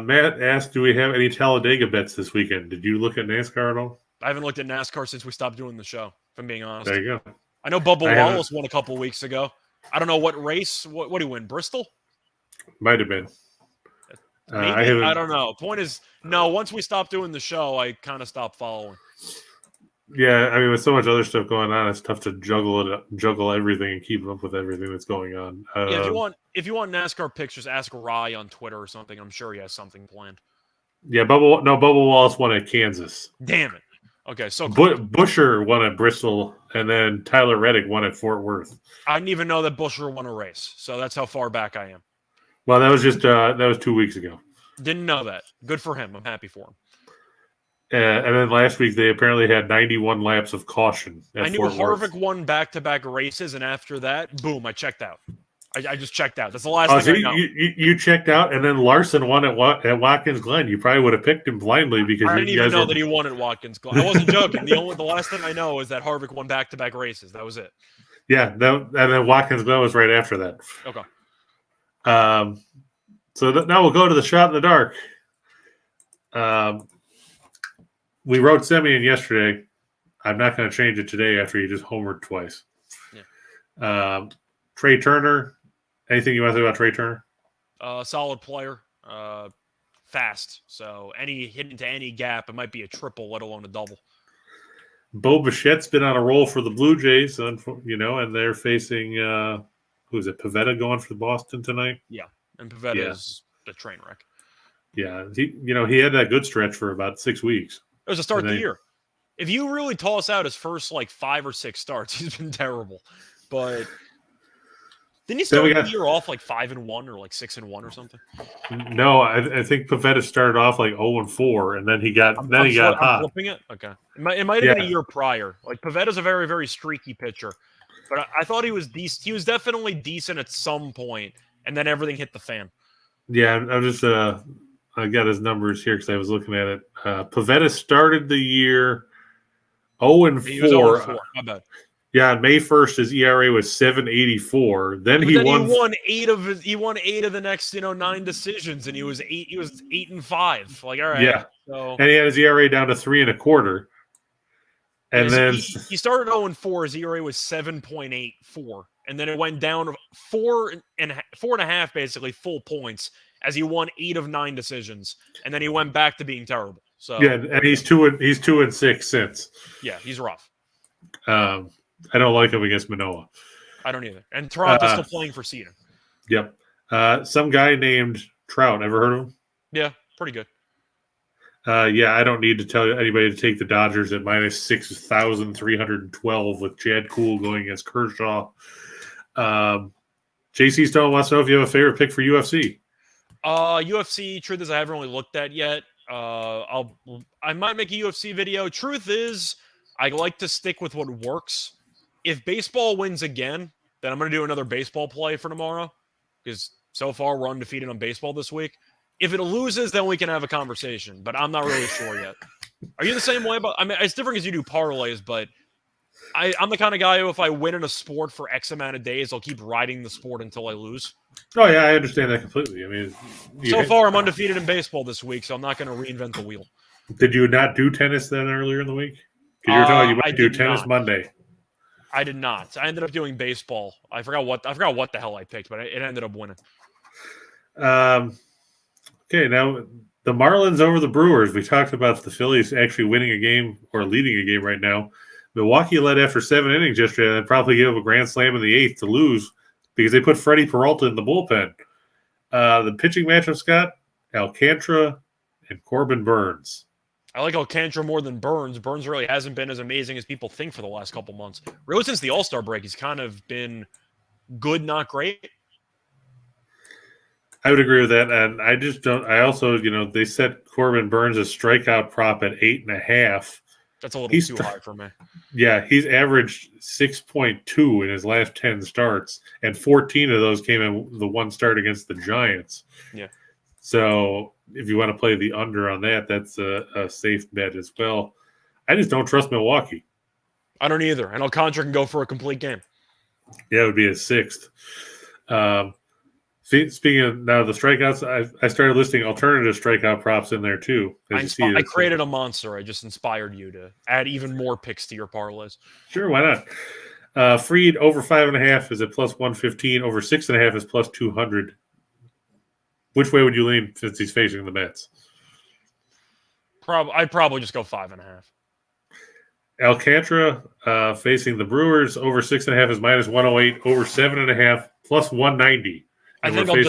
Matt asked, do we have any Talladega bets this weekend? Did you look at NASCAR at all? I haven't looked at NASCAR since we stopped doing the show, if I'm being honest. There you go. I know Bubba Wallace won a couple weeks ago. I don't know what race. What did he win? Bristol? Might have been. I don't know. Point is, no, once we stopped doing the show, I kind of stopped following. Yeah, I mean, with so much other stuff going on, it's tough to juggle everything and keep up with everything that's going on. If you want NASCAR picks, just ask Rye on Twitter or something. I'm sure he has something planned. Yeah, Bubba Wallace won at Kansas. Damn it. Okay, so Busher won at Bristol, and then Tyler Reddick won at Fort Worth. I didn't even know that Busher won a race, so that's how far back I am. Well, that was just 2 weeks ago. Didn't know that. Good for him. I'm happy for him. And then last week they apparently had 91 laps of caution at I knew Fort Worth. Harvick won back-to-back races, and after that, boom, I checked out. I just checked out. That's the last thing I know. You checked out, and then Larson won at Watkins Glen. You probably would have picked him blindly because I didn't even know that he won at Watkins Glen. I wasn't joking. The last thing I know is that Harvick won back-to-back races. That was it. Yeah, and then Watkins Glen was right after that. Okay. So now we'll go to the shot in the dark. We wrote Semyon yesterday. I'm not going to change it today after he just homered twice. Yeah. Trey Turner. Anything you want to say about Trey Turner? Solid player. Fast. So any hit into any gap, it might be a triple, let alone a double. Bo Bichette's been on a roll for the Blue Jays, and they're facing who's it? Pivetta going for Boston tonight. Yeah, and Pivetta is a train wreck. Yeah, he had that good stretch for about 6 weeks. It was a start of the year. If you really toss out his first 5 or 6 starts, he's been terrible. But didn't he start the year off 5-1 or 6-1 or something? No, I think Pivetta started off 0-4, and then he got hot. Flipping it? Okay. It might have been a year prior. Pivetta's a very, very streaky pitcher. But I thought he was decent. He was definitely decent at some point, and then everything hit the fan. Yeah, I'm just I got his numbers here because I was looking at it. Pivetta started the year 0-4. He was 0-4. My bad. Yeah, on May 1st, his ERA was 7.84. Then he won 8 of the next 9 decisions, and he was 8-5. All right. Yeah. So, and he had his ERA down to 3.25. And then he started 0-4. His ERA was 7.84, and then it went down 4.5 basically full points as he won 8 of 9 decisions, and then he went back to being terrible. So yeah, and he's 2-6 since. Yeah, he's rough. I don't like him against Manoah. I don't either. And Toronto's still playing for seeding. Yep. Some guy named Trout. Ever heard of him? Yeah, pretty good. Yeah, I don't need to tell anybody to take the Dodgers at minus 6,312 with Chad Kuhl going against Kershaw. JC Stone wants to know if you have a favorite pick for UFC. UFC, truth is I haven't really looked at yet. I might make a UFC video. Truth is, I like to stick with what works. If baseball wins again, then I'm going to do another baseball play for tomorrow because so far we're undefeated on baseball this week. If it loses, then we can have a conversation, but I'm not really sure yet. Are you the same way? It's different because you do parlays, but I'm the kind of guy who if I win in a sport for X amount of days, I'll keep riding the sport until I lose. Oh, yeah, I understand that completely. So far I'm undefeated in baseball this week, so I'm not going to reinvent the wheel. Did you not do tennis then earlier in the week? Because you're talking you might do tennis Monday. I did not. I ended up doing baseball. I forgot what the hell I picked, but it ended up winning. Okay, now the Marlins over the Brewers. We talked about the Phillies actually winning a game or leading a game right now. Milwaukee led after 7 innings yesterday and probably gave up a grand slam in the 8th to lose because they put Freddie Peralta in the bullpen. The pitching matchup, Scott, Alcantara and Corbin Burns. I like Alcantara more than Burns. Burns really hasn't been as amazing as people think for the last couple months. Really, since the All-Star break, he's kind of been good, not great. I would agree with that, and I just don't. I also, they set Corbin Burns' strikeout prop at 8.5. That's a little too high for me. Yeah, he's averaged 6.2 in his last 10 starts, and 14 of those came in the one start against the Giants. Yeah. So if you want to play the under on that, that's a safe bet as well. I just don't trust Milwaukee. I don't either. And Alcantara can go for a complete game. Yeah, it would be a 6th. Speaking of now the strikeouts, I started listing alternative strikeout props in there too. I created a monster. I just inspired you to add even more picks to your parlays. Sure, why not? Fried over 5.5 is at plus 115. Over 6.5 is plus 200. Which way would you lean since he's facing the Mets? I'd probably just go 5.5. Alcantara facing the Brewers over 6.5 is minus 108. Over 7.5 plus 190. I think I'm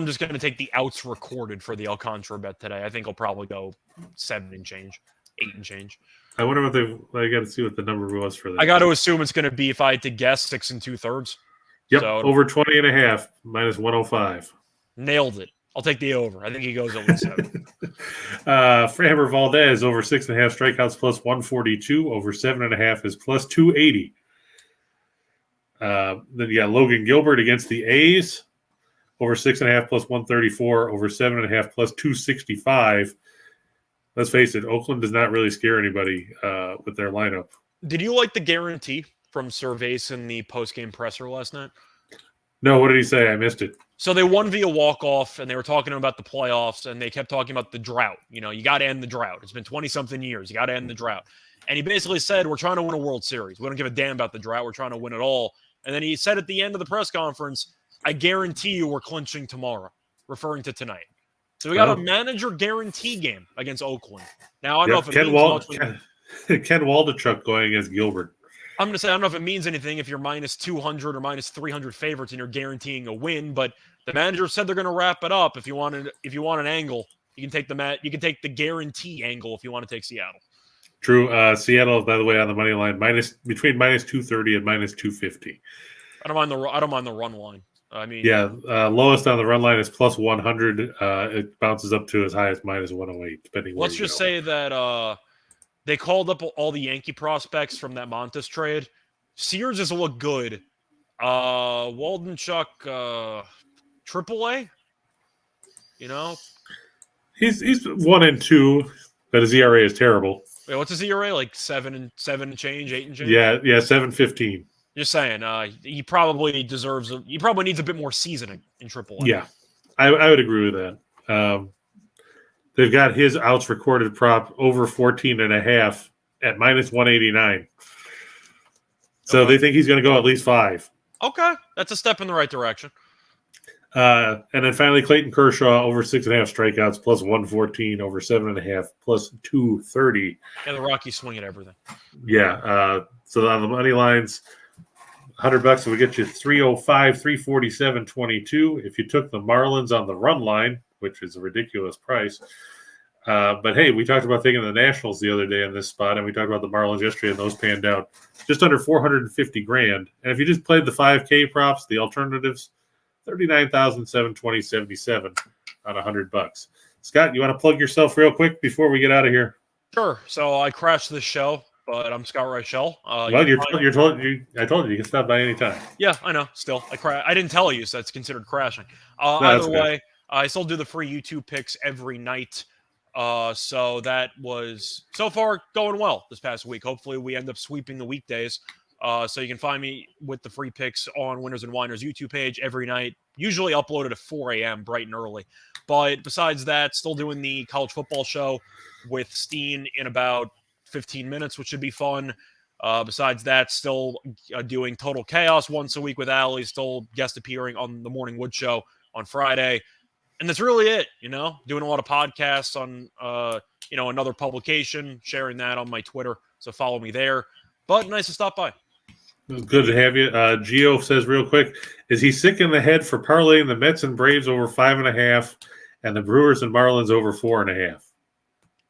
just going to take the outs recorded for the Alcantara bet today. I think I'll probably go 7 and change, 8 and change. I wonder what I got to see what the number was for that. I got to assume it's going to be, if I had to guess, 6 2/3. Yep, so, over 20.5 minus 105. Nailed it. I'll take the over. I think he goes over 7. Framber Valdez over 6.5 strikeouts plus 142. Over 7.5 is plus 280. Then you got Logan Gilbert against the A's. Over 6.5 plus 134. Over 7.5 plus 265. Let's face it, Oakland does not really scare anybody with their lineup. Did you like the guarantee from Cervase in the post-game presser last night? No, what did he say? I missed it. So they won via walk-off, and they were talking about the playoffs, and they kept talking about the drought. You know, you got to end the drought. It's been 20-something years. You got to end the drought. And he basically said, we're trying to win a World Series. We don't give a damn about the drought. We're trying to win it all. And then he said at the end of the press conference, I guarantee you we're clinching tomorrow, referring to tonight. So we got a manager guarantee game against Oakland. Now, I don't know if it means Ken Waldichuk going against Gilbert. I'm going to say, I don't know if it means anything if you're minus 200 or minus 300 favorites and you're guaranteeing a win, but the manager said they're going to wrap it up. If you want an angle, you can take the guarantee angle if you want to take Seattle. True. Seattle, by the way, on the money line, between minus 230 and minus 250. I don't mind the run line. I mean, yeah, lowest on the run line is plus 100. It bounces up to as high as minus 108, depending. Let's just say that they called up all the Yankee prospects from that Montes trade. Sears has looked good. Waldenchuk, AAA. You know, he's 1-2, but his ERA is terrible. Wait, what's his ERA? Like 7 and change, 8 and change. Yeah, 7.15. Just saying, he probably needs a bit more seasoning in AAA. Yeah, I would agree with that. They've got his outs recorded prop over 14.5 at minus 189. So they think he's going to go at least 5. Okay, that's a step in the right direction. And then finally, Clayton Kershaw over 6.5 strikeouts plus 114, over 7.5 plus 230. Yeah, the Rockies swing at everything. Yeah. So on the money lines, $100 will get you 305, 347, 22. If you took the Marlins on the run line, which is a ridiculous price. But hey, we talked about taking the Nationals the other day in this spot, and we talked about the Marlins yesterday, and those panned out just under $450,000. And if you just played the 5K props, the alternatives, $39,720.77 on $100. Scott, you want to plug yourself real quick before we get out of here? Sure. So I crashed this show, but I'm Scott Reichel. I told you you can stop by anytime. Yeah, I know. Still, I didn't tell you, so that's considered crashing. Either way, I still do the free YouTube picks every night. So that was so far going well this past week. Hopefully we end up sweeping the weekdays. So you can find me with the free picks on Winners and Winers YouTube page every night, usually uploaded at 4 a.m. bright and early. But besides that, still doing the college football show with Steen in about 15 minutes, which should be fun. Besides that, still doing Total Chaos once a week with Allie, still guest appearing on the Morning Wood Show on Friday. And that's really it, doing a lot of podcasts on, another publication, sharing that on my Twitter. So follow me there. But nice to stop by. Good to have you. Gio says real quick, is he sick in the head for parlaying the Mets and Braves over 5.5 and the Brewers and Marlins over 4.5?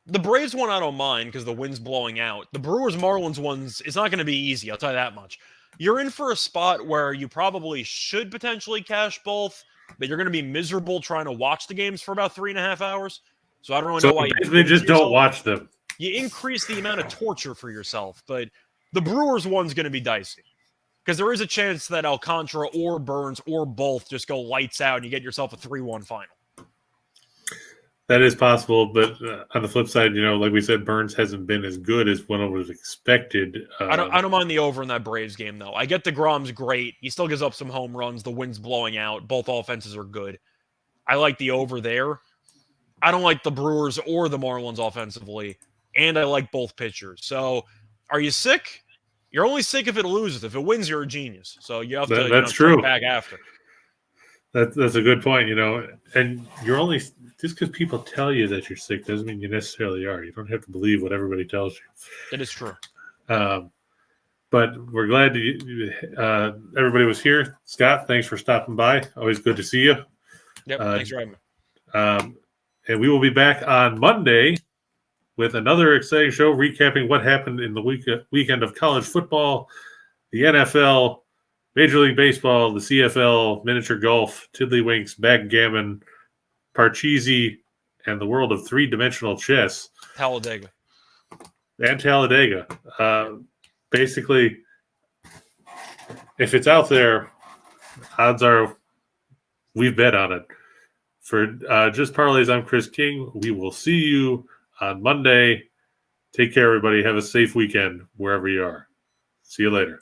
The Braves one I don't mind because the wind's blowing out. The Brewers-Marlins ones, it's not going to be easy, I'll tell you that much. You're in for a spot where you probably should potentially cash both, but you're going to be miserable trying to watch the games for about 3.5 hours. So I don't really know why you just don't watch them. You increase the amount of torture for yourself, but the Brewers one's going to be dicey because there is a chance that Alcantara or Burns or both just go lights out and you get yourself a 3-1 final. That is possible, but on the flip side, like we said, Burns hasn't been as good as one was expected. I don't mind the over in that Braves game, though. I get DeGrom's great. He still gives up some home runs. The wind's blowing out. Both offenses are good. I like the over there. I don't like the Brewers or the Marlins offensively, and I like both pitchers. So are you sick? You're only sick if it loses. If it wins, you're a genius. So you have to that's true. Back after. That's a good point, and you're only just because people tell you that you're sick doesn't mean you necessarily are. You don't have to believe what everybody tells you. It is true. But we're glad everybody was here. Scott, thanks for stopping by. Always good to see you. Yep, thanks for having me. And we will be back on Monday with another exciting show recapping what happened in the weekend of college football, the NFL, Major League Baseball, the CFL, miniature golf, tiddlywinks, backgammon, Parcheesi, and the world of three-dimensional chess. Talladega. And Talladega. Basically, if it's out there, odds are we've bet on it. For Just Parlays, I'm Chris King. We will see you on Monday. Take care, everybody. Have a safe weekend wherever you are. See you later.